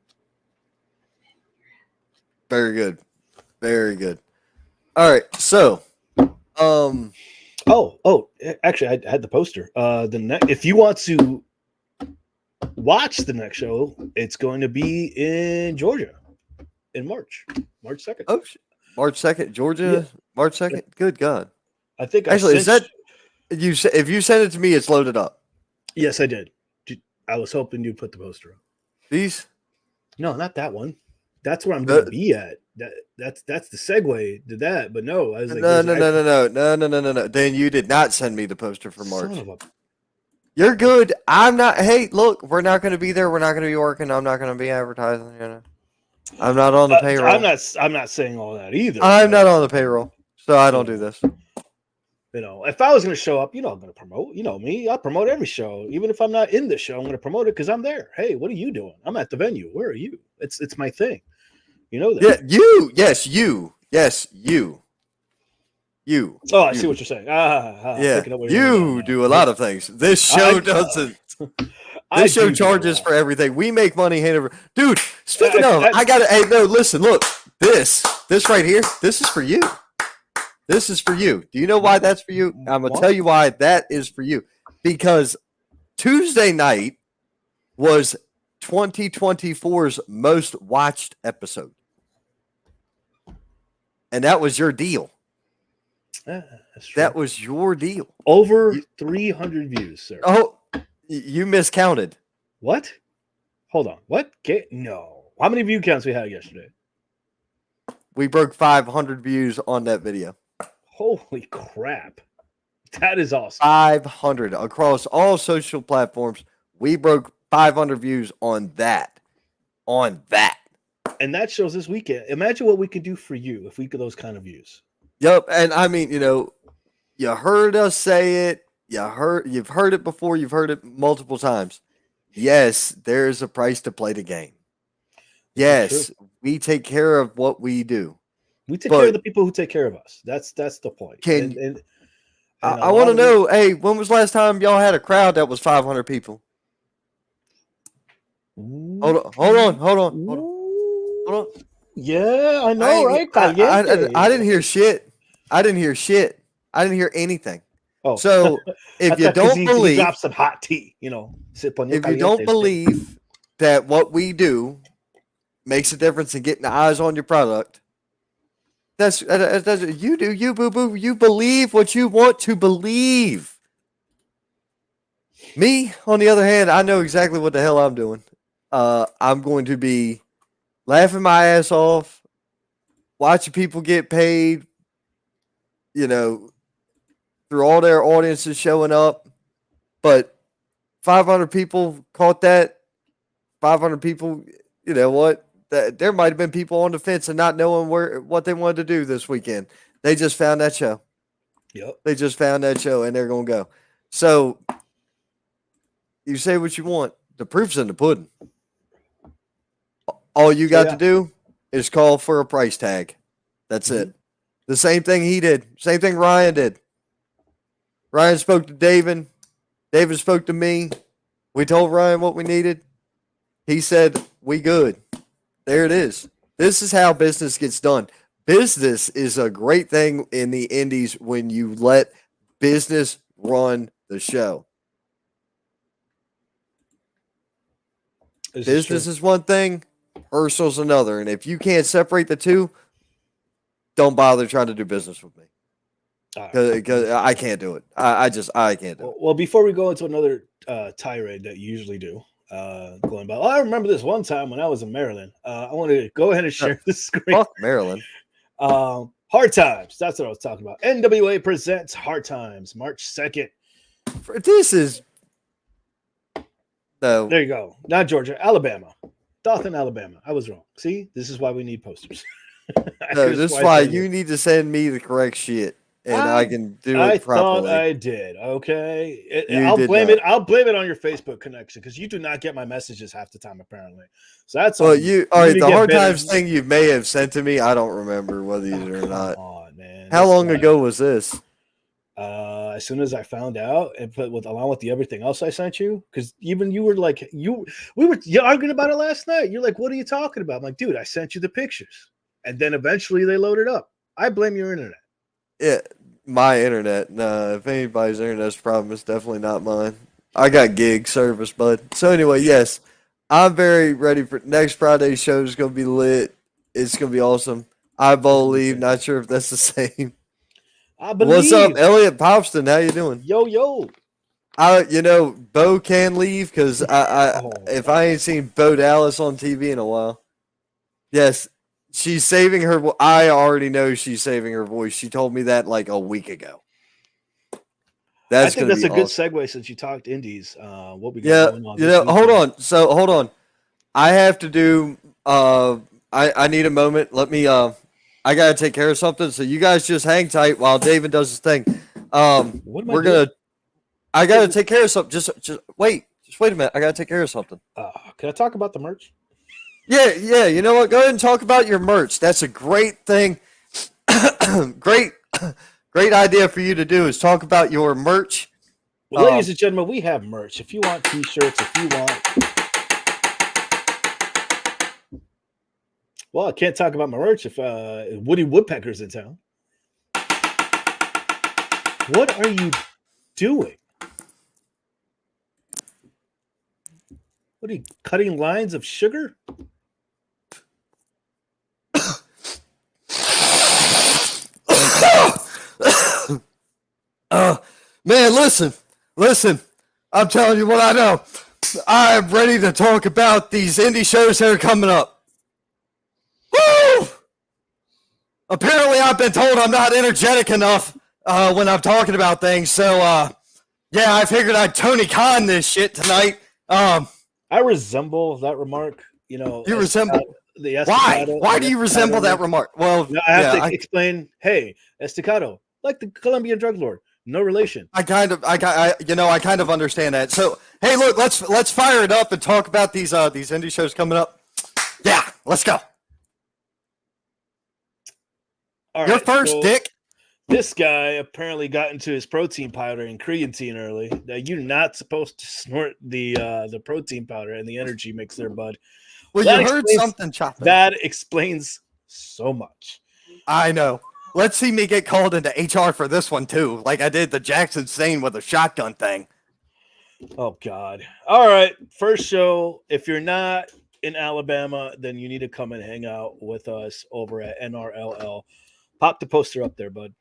Speaker 1: Very good. Very good. All right. So
Speaker 2: actually I had the poster. If you want to watch the next show, it's going to be in Georgia in March 2nd.
Speaker 1: Oh, March 2nd, Georgia. Yeah. March 2nd. Yeah. Good God.
Speaker 2: I think
Speaker 1: actually is that you? If you send it to me, it's loaded up.
Speaker 2: Yes, I did. I was hoping you put the poster up.
Speaker 1: These?
Speaker 2: No, not that one. That's where I'm going to be at. That's the segue to that. But no, I was like,
Speaker 1: no. Then you did not send me the poster for March. You're good. I'm not. Hey, look, we're not going to be there. We're not going to be working. I'm not going to be advertising. I'm not on the payroll.
Speaker 2: I'm not saying all that either.
Speaker 1: I'm not on the payroll, so I don't do this.
Speaker 2: If I was going to show up, I'm going to promote. You know me, I promote every show. Even if I'm not in the show, I'm going to promote it because I'm there. Hey, what are you doing? I'm at the venue. Where are you? It's my thing. You know that.
Speaker 1: Yeah, you. Yes, you. Yes, you. You.
Speaker 2: Oh, I see what you're saying.
Speaker 1: Yeah, you do a lot of things. This show doesn't. This show charges for everything. We make money hand over. Dude, speaking of, I got to. Hey, no, listen, look. This right here. This is for you. This is for you. Do you know why that's for you? I'm gonna tell you why that is for you. Because Tuesday night was 2024's most watched episode. And that was your deal.
Speaker 2: That's true.
Speaker 1: That was your deal.
Speaker 2: Over 300 views, sir.
Speaker 1: Oh, you miscounted.
Speaker 2: What? Hold on. What? No. How many view counts we had yesterday?
Speaker 1: We broke 500 views on that video.
Speaker 2: Holy crap. That is awesome.
Speaker 1: 500 across all social platforms. We broke 500 views on that.
Speaker 2: And that shows this weekend. Imagine what we could do for you if we get those kind of views.
Speaker 1: Yep. And I mean, you heard us say it. You've heard it before. You've heard it multiple times. Yes, there is a price to play the game. Yes, we take care of what we do.
Speaker 2: We take care of the people who take care of us. That's the point.
Speaker 1: I want to know, hey, when was the last time y'all had a crowd that was 500 people? Hold on.
Speaker 2: Yeah, I know, right?
Speaker 1: I didn't hear shit. I didn't hear anything.
Speaker 2: Oh,
Speaker 1: so if you don't believe,
Speaker 2: drop some hot tea,
Speaker 1: if you don't believe that what we do makes a difference in getting the eyes on your product, that's you do, you boo boo. You believe what you want to believe. Me, on the other hand, I know exactly what the hell I'm doing. I'm going to be laughing my ass off, watching people get paid, through all their audiences showing up. But 500 people caught that. 500 people, you know what? There might have been people on the fence and not knowing what they wanted to do this weekend. They just found that show.
Speaker 2: Yep.
Speaker 1: They just found that show and they're going to go. So you say what you want. The proof's in the pudding. All you got to do is call for a price tag. That's it. The same thing he did. Same thing Ryan did. Ryan spoke to David. David spoke to me. We told Ryan what we needed. He said, we good. There it is. This is how business gets done. Business is a great thing in the indies when you let business run the show. Business is one thing, personal's another. And if you can't separate the two, don't bother trying to do business with me. Because I can't do it. I can't do it.
Speaker 2: Well, before we go into another tirade that you usually do, going by, I remember this one time when I was in Maryland. I want to go ahead and share the screen.
Speaker 1: Fuck Maryland.
Speaker 2: Hard Times. That's what I was talking about. NWA presents Hard Times, March 2nd.
Speaker 1: This is... No.
Speaker 2: There you go. Not Georgia, Alabama. Dothan, Alabama. I was wrong. See, this is why we need posters.
Speaker 1: No, this is why you need to send me the correct shit, and I can do it properly.
Speaker 2: I thought I did. Okay, I'll blame it. I'll blame it on your Facebook connection because you do not get my messages half the time, apparently. So that's
Speaker 1: well. You all right? The Hard Times thing you may have sent to me. I don't remember whether you did or not.
Speaker 2: Come on, man.
Speaker 1: How long ago was this?
Speaker 2: As soon as I found out, and along with the everything else I sent you, because even you were like, we were arguing about it last night. You're like, what are you talking about? I'm like, dude, I sent you the pictures, and then eventually they loaded up. I blame your internet.
Speaker 1: Yeah, my internet. No, if anybody's internet's problem, it's definitely not mine. I got gig service, bud. So anyway, yes, I'm very ready for next Friday's show. Is going to be lit. It's going to be awesome. I believe. Not sure if that's the same.
Speaker 2: I believe.
Speaker 1: What's up, Elliot Popston? How you doing?
Speaker 2: Yo.
Speaker 1: Bo can leave because if I ain't seen Bo Dallas on TV in a while. Yes, she's saving her. I already know she's saving her voice. She told me that like a week ago.
Speaker 2: I think that's a good segue since you talked indies. What we got going on?
Speaker 1: Hold on. I have to do. I need a moment. Let me. I gotta take care of something. So you guys just hang tight while David does his thing. We're gonna. I gotta take care of something. Just wait. Just wait a minute. I gotta take care of something.
Speaker 2: Can I talk about the merch?
Speaker 1: Yeah. You know what? Go ahead and talk about your merch. That's a great thing. Great idea for you to do is talk about your merch.
Speaker 2: Well, ladies and gentlemen, we have merch. If you want t-shirts, if you want. Well, I can't talk about my merch if Woody Woodpecker's in town. What are you doing? What are you cutting lines of sugar?
Speaker 1: Man, listen. I'm telling you what I know. I'm ready to talk about these indie shows that are coming up. Woo! Apparently, I've been told I'm not energetic enough when I'm talking about things. So, yeah, I figured I'd Tony Khan this shit tonight.
Speaker 2: I resemble that remark. You
Speaker 1: resemble
Speaker 2: the
Speaker 1: why? Why do you resemble that remark? Well,
Speaker 2: I have to explain. Hey, Estacado, like the Colombian drug lord, no relation.
Speaker 1: I kind of understand that. So, hey, look, let's fire it up and talk about these indie shows coming up. Yeah, let's go.
Speaker 2: All
Speaker 1: Your
Speaker 2: right,
Speaker 1: first, Dick.
Speaker 2: This guy apparently got into his protein powder and creatine early. Now, you're not supposed to snort the protein powder and the energy mix there, bud.
Speaker 1: Well, you heard something chopping.
Speaker 2: That explains so much.
Speaker 1: I know. Let's see me get called into HR for this one, too, like I did the Jackson Sane with a shotgun thing.
Speaker 2: Oh, God. All right. First show. If you're not in Alabama, then you need to come and hang out with us over at NRLL. Pop the poster up there, bud.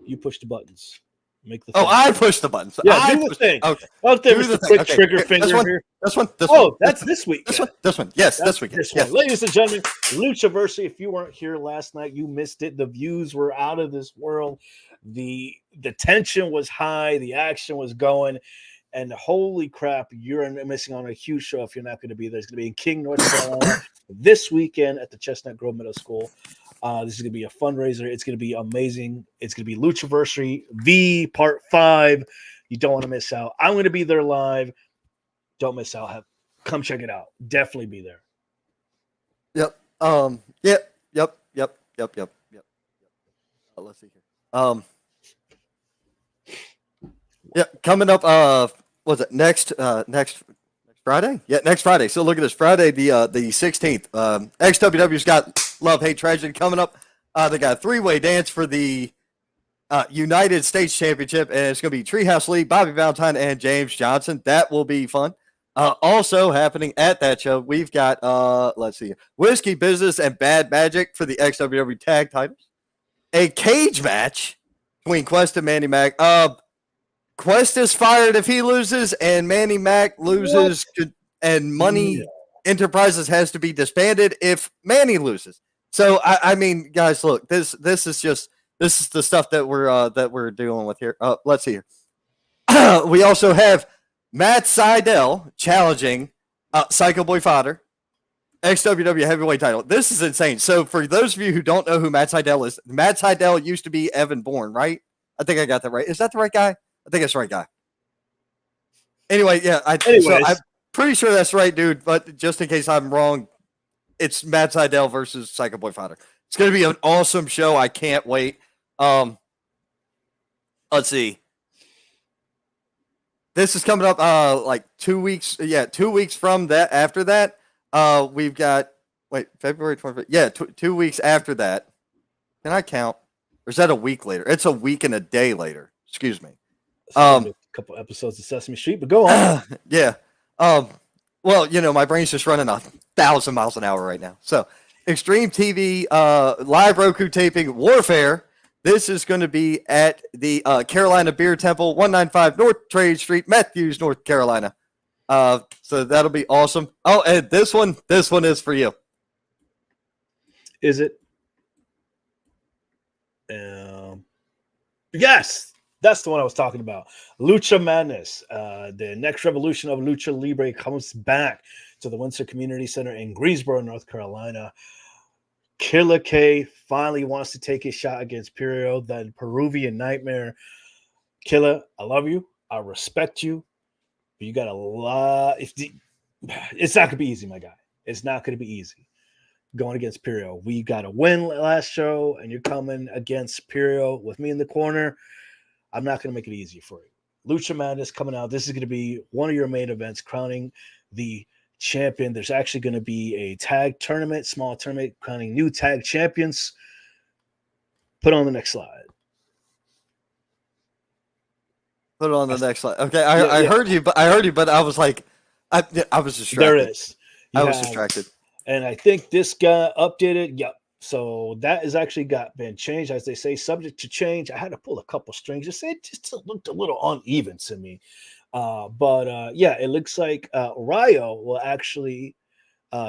Speaker 2: You push the buttons. Make the thing.
Speaker 1: I push the buttons.
Speaker 2: Yeah, do the thing.
Speaker 1: Okay.
Speaker 2: Out there with the quick trigger finger here.
Speaker 1: This one.
Speaker 2: That's this week.
Speaker 1: This one. Yes, this week.
Speaker 2: This one. Ladies and gentlemen, Luchaversary. If you weren't here last night, you missed it. The views were out of this world. The tension was high. The action was going. And holy crap, you're missing on a huge show if you're not going to be there. It's going to be in King, North Carolina this weekend at the Chestnut Grove Middle School. This is going to be a fundraiser. It's going to be amazing. It's going to be Luchaversary V Part 5. You don't want to miss out. I'm going to be there live. Don't miss out. Come check it out. Definitely be there.
Speaker 1: Yep. Yep. Let's see here. Yeah, coming up. Was it next Friday? Yeah, next Friday. So look at this Friday, the 16th. XWW's got Love, Hate, Tragedy coming up. They got a 3-way dance for the United States Championship, and it's going to be Treehouse Lee, Bobby Valentine, and James Johnson. That will be fun. Also happening at that show, we've got let's see, Whiskey Business and Bad Magic for the XWW tag titles. A cage match between Quest and Manny Mac. Quest is fired if he loses, and Manny Mac loses, and Money Enterprises has to be disbanded if Manny loses. So I mean, guys, look, this is the stuff that we're dealing with here. Let's see here. We also have Matt Sydal challenging Psycho Boy Fodder, XWW heavyweight title. This is insane. So for those of you who don't know who Matt Sydal is, Matt Sydal used to be Evan Bourne, right? I think I got that right. Is that the right guy? I think it's the right guy. Anyway, yeah. I'm pretty sure that's right, dude. But just in case I'm wrong, it's Matt Sydal versus Psycho Boy Fodder. It's going to be an awesome show. I can't wait. Let's see. This is coming up like 2 weeks. Yeah, 2 weeks from that. After that, we've got February 25th. Yeah, 2 weeks after that. Can I count? Or is that a week later? It's a week and a day later. Excuse me.
Speaker 2: A couple episodes of Sesame Street, but go on.
Speaker 1: Yeah. Well, my brain's just running 1,000 miles an hour right now. So, Extreme TV live Roku taping Warfare. This is going to be at the Carolina Beer Temple, 195 North Trade Street, Matthews, North Carolina. So that'll be awesome. Oh, and this one is for you.
Speaker 2: Is it? Yes. That's the one I was talking about. Lucha Madness. The next revolution of Lucha Libre comes back to the Windsor Community Center in Greensboro, North Carolina. Killer K finally wants to take his shot against Pirio, that Peruvian nightmare. Killer, I love you. I respect you. But you got a lot. It's not going to be easy, my guy. It's not going to be easy going against Pirio. We got a win last show, and you're coming against Pirio with me in the corner. I'm not going to make it easy for you. Lucha Madness coming out. This is going to be one of your main events, crowning the champion. There's actually going to be a tag tournament, small tournament, crowning new tag champions. Put on the next slide.
Speaker 1: Put it on the next slide. Okay, I heard you, but I was like, I was distracted.
Speaker 2: There it is.
Speaker 1: I was distracted.
Speaker 2: And I think this guy updated. Yep. So that has actually been changed, as they say, subject to change. I had to pull a couple strings. It just looked a little uneven to me. But yeah, it looks like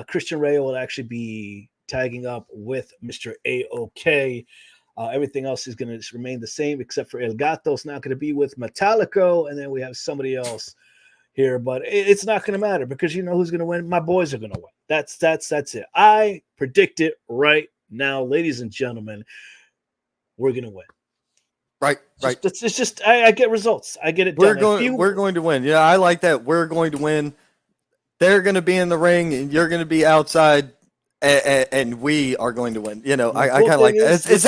Speaker 2: Christian Rayo will actually be tagging up with Mr. AOK. Everything else is going to remain the same except for El Gato's not going to be with Metallico, and then we have somebody else here, but it's not going to matter because you know who's going to win. My boys are going to win. That's it. I predict it right now, ladies and gentlemen. We're going to win.
Speaker 1: Right.
Speaker 2: It's just I get results. I get it
Speaker 1: We're
Speaker 2: done.
Speaker 1: We're going to win. Yeah, I like that. We're going to win. They're going to be in the ring, and you're going to be outside, and we are going to win. You know, I kind of like that. Is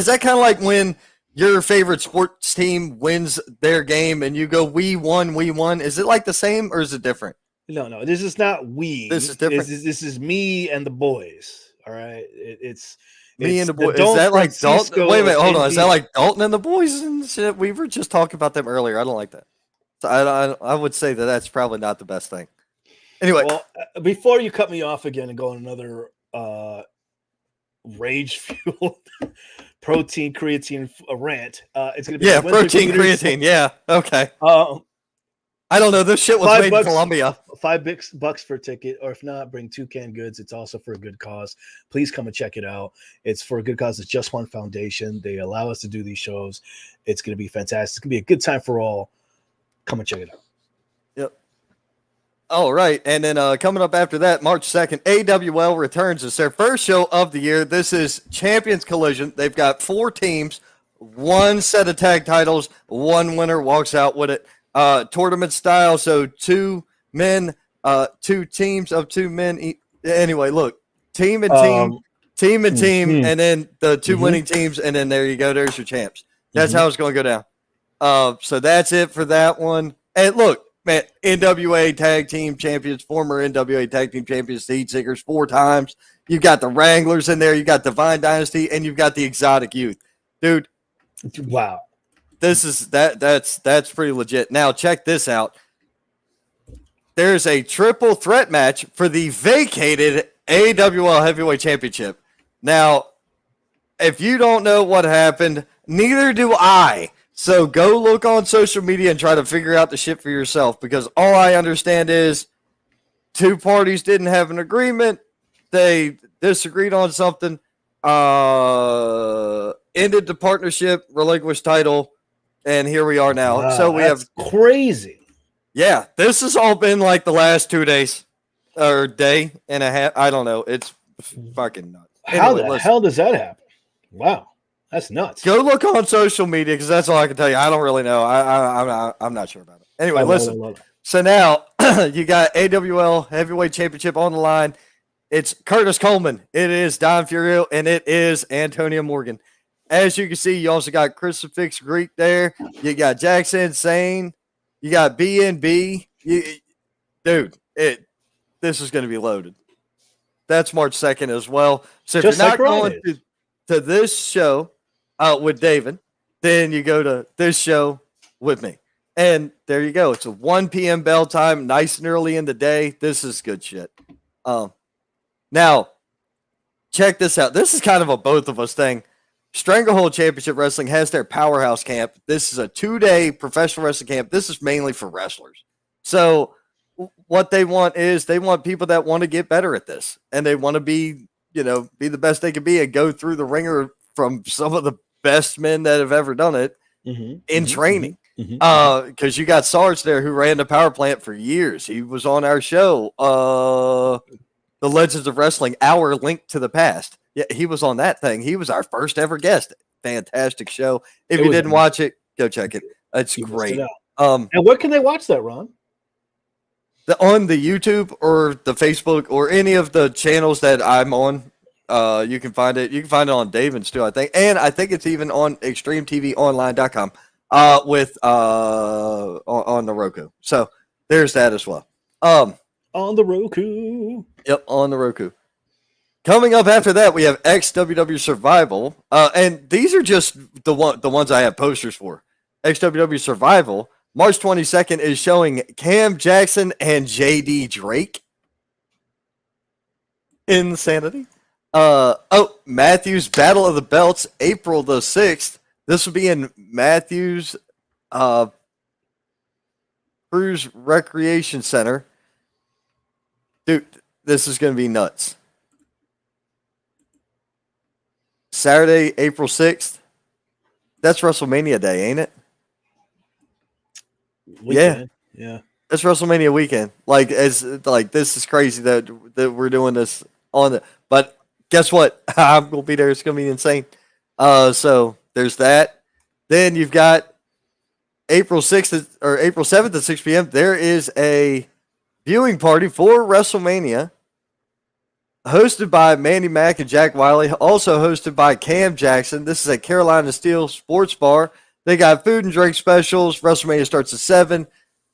Speaker 1: that kind of like when your favorite sports team wins their game, and you go, "We won, we won"? Is it like the same, or is it different?
Speaker 2: No. This is not we.
Speaker 1: This is different.
Speaker 2: This is me and the boys. All right. It's
Speaker 1: me and the boys. Is that like Dalton? Wait a minute, hold on. Is that like Dalton and the boys and shit? We were just talking about them earlier. I don't like that. So I would say that's probably not the best thing. Anyway,
Speaker 2: well, before you cut me off again and go on another rage fuel protein creatine rant, it's going to be
Speaker 1: protein creatine. Yeah, okay. I don't know. This shit was made in Colombia.
Speaker 2: $5 for a ticket, or if not, bring 2 canned goods. It's also for a good cause. Please come and check it out. It's for a good cause. It's Just One Foundation. They allow us to do these shows. It's going to be fantastic. It's going to be a good time for all. Come and check it out.
Speaker 1: Yep. All right. And then coming up after that, March 2nd, AWL returns. It's their first show of the year. This is Champions Collision. They've got 4 teams, 1 set of tag titles, 1 winner walks out with it. Tournament style, so 2 men, 2 teams of 2 men. Anyway, look, team and team, and then the 2 winning teams, and then there you go. There's your champs. That's how it's going to go down. So that's it for that one. And look, man, NWA Tag Team Champions, former NWA Tag Team Champions, Heat Seekers 4 times. You've got the Wranglers in there. You got Divine Dynasty, and you've got the Exotic Youth, dude.
Speaker 2: Wow.
Speaker 1: This is that's pretty legit. Now check this out. There's a triple threat match for the vacated AWL Heavyweight Championship. Now, if you don't know what happened, neither do I. So go look on social media and try to figure out the shit for yourself, because all I understand is 2 parties didn't have an agreement. They disagreed on something. Ended the partnership, relinquished title. And here we are now.
Speaker 2: Wow,
Speaker 1: so we have
Speaker 2: crazy.
Speaker 1: Yeah, this has all been like the last 2 days or day and a half. I don't know. It's fucking nuts.
Speaker 2: How the hell does that happen? Wow, that's nuts.
Speaker 1: Go look on social media, because that's all I can tell you. I don't really know. I'm not sure about it. Anyway, listen. So now you got AWL Heavyweight Championship on the line. It's Curtis Coleman. It is Don Furio, and it is Antonio Morgan. As you can see, you also got Crucifix Greek there. You got Jackson Insane. You got BNB. Dude, this is going to be loaded. That's March 2nd as well. So if you're not going to this show with David, then you go to this show with me. And there you go. It's a 1 p.m. bell time, nice and early in the day. This is good shit. Now, check this out. This is kind of a both of us thing. Stranglehold Championship Wrestling has their Powerhouse Camp. This is a 2-day professional wrestling camp. This is mainly for wrestlers. So what they want is they want people that want to get better at this, and they want to be the best they can be and go through the ringer from some of the best men that have ever done it in training. Because you got Sarge there, who ran the power plant for years. He was on our show, The Legends of Wrestling, Our Link to the Past. Yeah, he was on that thing. He was our first ever guest. Fantastic show. If you didn't watch it, go check it. It's great.
Speaker 2: And where can they watch that, Ron?
Speaker 1: On the YouTube or the Facebook or any of the channels that I'm on. You can find it. You can find it on David's too, I think. And I think it's even on extremetvonline.com on the Roku. So there's that as well.
Speaker 2: On the Roku.
Speaker 1: Yep, on the Roku. Coming up after that, we have ex-WW Survival. And these are just the ones I have posters for. Ex-WW Survival, March 22nd, is showing Cam Jackson and JD Drake. Insanity. Matthews Battle of the Belts, April the 6th. This will be in Matthews Cruise Recreation Center. Dude, this is going to be nuts. Saturday, April 6th. That's WrestleMania Day, ain't it?
Speaker 2: Weekend. Yeah.
Speaker 1: That's WrestleMania weekend. This is crazy that we're doing this on it. But guess what? I'm gonna be there. It's gonna be insane. So there's that. Then you've got April 6th or April 7th at 6 p.m. There is a viewing party for WrestleMania, hosted by Mandy Mack and Jack Wiley. Also hosted by Cam Jackson. This is at Carolina Steel Sports Bar. They got food and drink specials. WrestleMania starts at 7.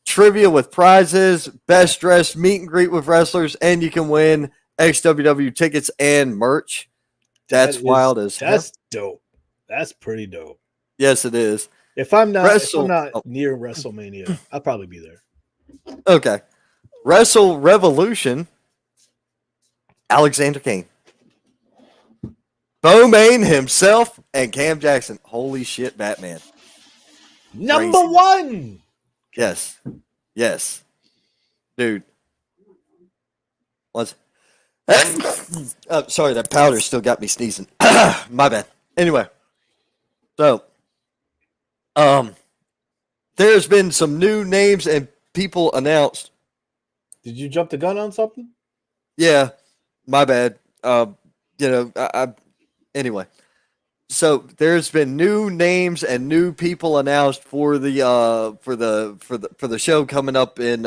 Speaker 1: Trivia with prizes, best dressed meet and greet with wrestlers, and you can win XWW tickets and merch. That's wild as hell.
Speaker 2: That's dope. That's pretty dope.
Speaker 1: Yes, it is.
Speaker 2: If I'm not near WrestleMania, I'll probably be there.
Speaker 1: Okay. Wrestle Revolution, Alexander Kane. Bo-Main himself and Cam Jackson. Holy shit, Batman.
Speaker 2: Number one.
Speaker 1: Yes. Yes. Dude. What's sorry, that powder still got me sneezing. My bad. Anyway. So there's been some new names and people announced.
Speaker 2: Did you jump the gun on something?
Speaker 1: Yeah. My bad. Anyway. So there's been new names and new people announced for the show coming up in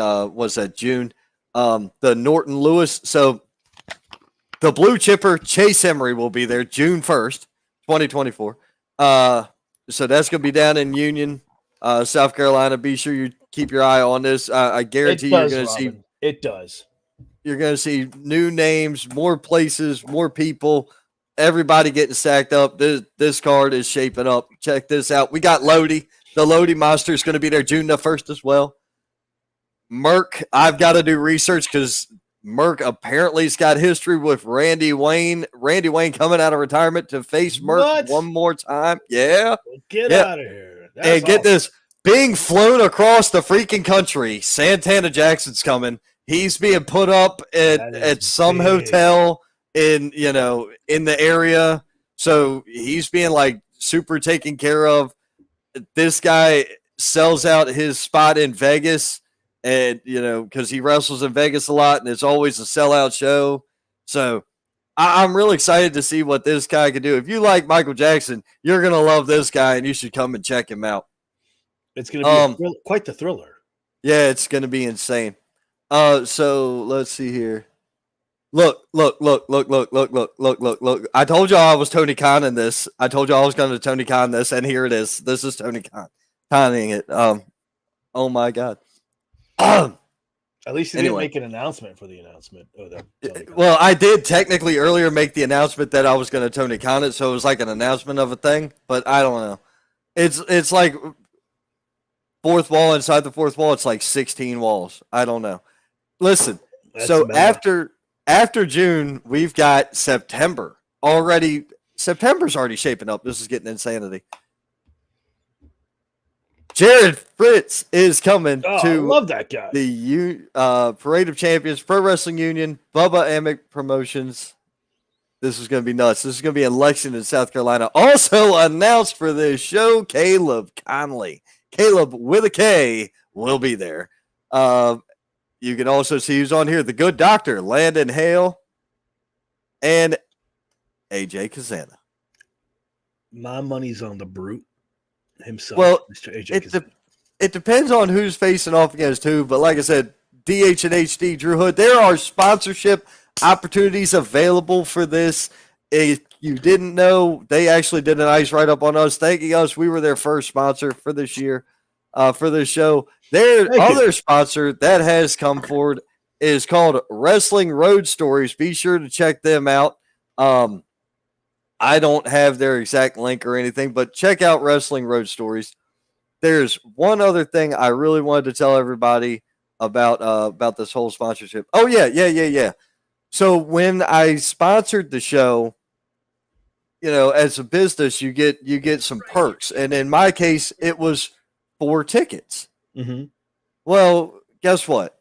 Speaker 1: June. The Norton Lewis. So the Blue Chipper Chase Emery will be there June 1st, 2024. So that's gonna be down in Union, South Carolina. Be sure you keep your eye on this. I guarantee you're gonna see
Speaker 2: it does.
Speaker 1: You're gonna see new names, more places, more people. Everybody getting stacked up. This card is shaping up. Check this out. We got Lodi. The Lodi Monster is going to be there June the 1st as well. Merck, I've got to do research because Merck apparently has got history with Randy Wayne. Randy Wayne coming out of retirement to face Merck one more time. Yeah.
Speaker 2: Get out of here.
Speaker 1: That's and get this. Being flown across the freaking country, Santana Jackson's coming. He's being put up at some hotel in the area, so he's being like super taken care of. This guy sells out his spot in Vegas, and because he wrestles in Vegas a lot, and it's always a sellout show. So I'm really excited to see what this guy can do. If you like Michael Jackson, you're gonna love this guy, and you should come and check him out.
Speaker 2: It's gonna be quite the thriller.
Speaker 1: Yeah, it's gonna be insane. So let's see here. Look. I told y'all I was Tony Khan in this. I told y'all I was going to Tony Khan this, and here it is. This is Tony Khan. Conning it. Oh my God.
Speaker 2: At least you didn't make an announcement for the announcement.
Speaker 1: Well, I did technically earlier make the announcement that I was going to Tony Khan it, so it was like an announcement of a thing, but I don't know. It's like fourth wall inside the fourth wall. It's like 16 walls. I don't know. Listen, after June, we've got September already. September's already shaping up. This is getting insanity. Jared Fritz is coming to
Speaker 2: I love that guy.
Speaker 1: The Parade of Champions, Pro Wrestling Union, Bubba Amick Promotions. This is going to be nuts. This is going to be in Lexington, South Carolina. Also announced for this show, Caleb Conley. Caleb with a K will be there. You can also see who's on here. The Good Doctor, Landon Hale, and AJ Kazana.
Speaker 2: My money's on the Brute himself,
Speaker 1: well,
Speaker 2: Mr. AJ Kazana.
Speaker 1: It depends on who's facing off against who, but like I said, DH and HD, Drew Hood, there are sponsorship opportunities available for this. If you didn't know, they actually did a nice write-up on us, thanking us. We were their first sponsor for this year, for this show. Their other sponsor that has come forward is called Wrestling Road Stories. Be sure to check them out. I don't have their exact link or anything, but check out Wrestling Road Stories. There's one other thing I really wanted to tell everybody about this whole sponsorship. Oh, yeah. So when I sponsored the show, as a business, you get some perks, and in my case, it was 4 tickets.
Speaker 2: Mm-hmm.
Speaker 1: Well, guess what?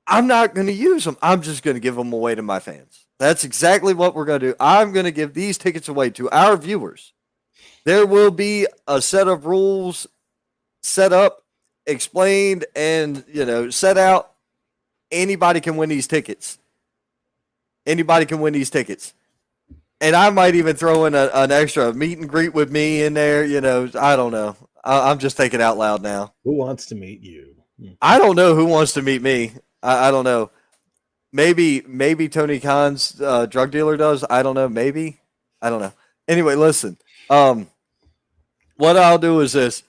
Speaker 1: I'm not going to use them. I'm just going to give them away to my fans. That's exactly what we're going to do. I'm going to give these tickets away to our viewers. There will be a set of rules set up, explained, and set out. Anybody can win these tickets. Anybody can win these tickets. And I might even throw in an extra meet and greet with me in there. I don't know. I'm just thinking out loud now.
Speaker 2: Who wants to meet you?
Speaker 1: I don't know who wants to meet me. I don't know. Maybe Tony Khan's drug dealer does. I don't know. Maybe. I don't know. Anyway, listen. What I'll do is this.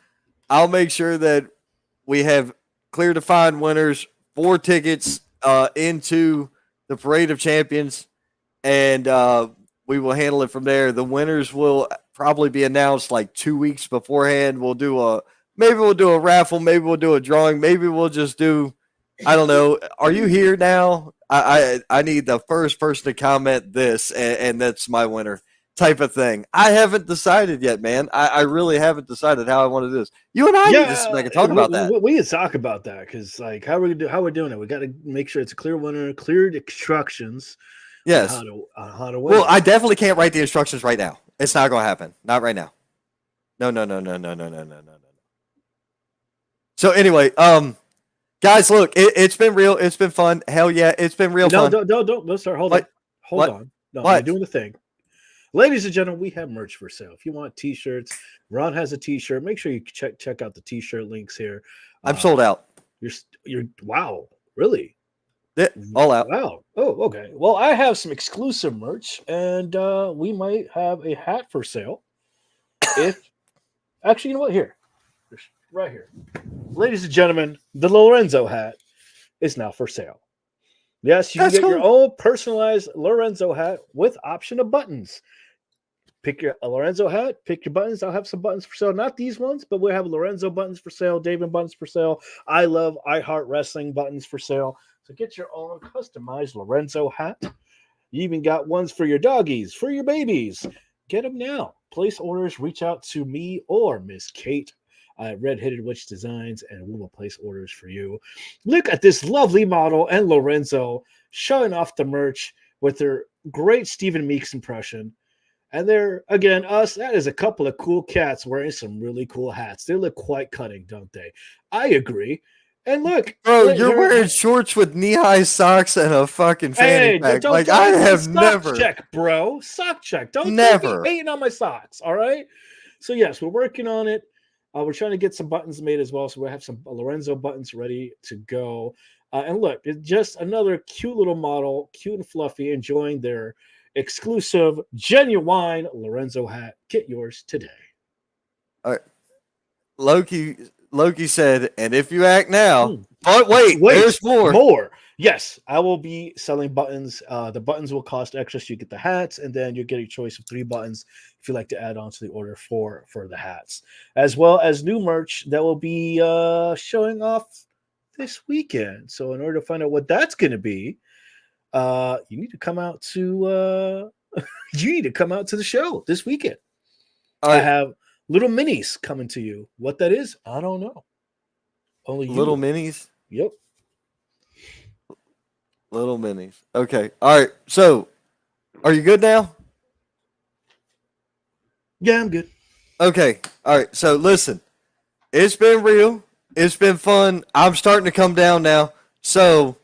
Speaker 1: I'll make sure that we have clear defined winners, 4 tickets into the Parade of Champions, and we will handle it from there. The winners will probably be announced like 2 weeks beforehand. We'll do a raffle, maybe we'll do a drawing, maybe we'll just do, I don't know. Are you here now? I need the first person to comment this, and that's my winner type of thing. I haven't decided yet, man. I really haven't decided how I want to do this. You and I need to sit back and talk about that.
Speaker 2: We can talk about that because, like, how we're doing it. We got to make sure it's a clear winner, clear instructions.
Speaker 1: Yes.
Speaker 2: How to win.
Speaker 1: Well, I definitely can't write the instructions right now. It's not going to happen. Not right now. No. So anyway, guys, look, it's been real. It's been fun. Hell yeah, it's been real fun.
Speaker 2: Don't. Let's start. Hold on. No, I'm doing the thing. Ladies and gentlemen, we have merch for sale. If you want t-shirts, Ron has a t-shirt. Make sure you check out the t-shirt links here.
Speaker 1: I'm sold out.
Speaker 2: You're wow, really?
Speaker 1: Yeah, all out.
Speaker 2: Wow. Oh, okay. Well, I have some exclusive merch, and we might have a hat for sale. If actually, you know what? Here, right here, ladies and gentlemen, the Lorenzo hat is now for sale. Yes, you can get your own personalized Lorenzo hat with option of buttons. Pick a Lorenzo hat, pick your buttons. I'll have some buttons for sale. Not these ones, but we'll have Lorenzo buttons for sale, David buttons for sale. I love iHeart Wrestling buttons for sale. So get your own customized Lorenzo hat. You even got ones for your doggies, for your babies. Get them now. Place orders, reach out to me or Miss Kate at Red Headed Witch Designs, and we will place orders for you. Look at this lovely model and Lorenzo showing off the merch with their great Stephen Meeks impression. And they're, again, that is a couple of cool cats wearing some really cool hats. They look quite cutting, don't they? I agree. And look,
Speaker 1: bro, you're wearing shorts with knee-high socks and a fucking fanny pack. Like, I have never.
Speaker 2: Sock check, bro. Sock check. Don't
Speaker 1: never
Speaker 2: be hating on my socks, all right? So, yes, we're working on it. We're trying to get some buttons made as well. So we'll have some Lorenzo buttons ready to go. And look, it's just another cute little model, cute and fluffy, enjoying their exclusive, genuine Lorenzo hat. Get yours today.
Speaker 1: All right. Loki said, and if you act now, but wait, there's more.
Speaker 2: More. Yes, I will be selling buttons. The buttons will cost extra, so you get the hats, and then you get a choice of 3 buttons if you like to add on to the order for the hats, as well as new merch that will be showing off this weekend. So in order to find out what that's going to be, you need to come out to the show this weekend. I have little minis coming to you. What that is, I don't know. Only
Speaker 1: little minis.
Speaker 2: Yep.
Speaker 1: Little minis. Okay. All right. So, are you good now?
Speaker 2: Yeah, I'm good.
Speaker 1: Okay. All right. So, listen, it's been real. It's been fun. I'm starting to come down now. So,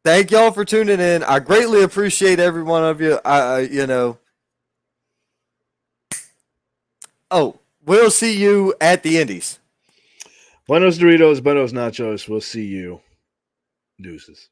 Speaker 1: thank y'all for tuning in. I greatly appreciate every one of you. Oh, we'll see you at the Indies.
Speaker 2: Buenos Doritos, buenos nachos. We'll see you. Deuces.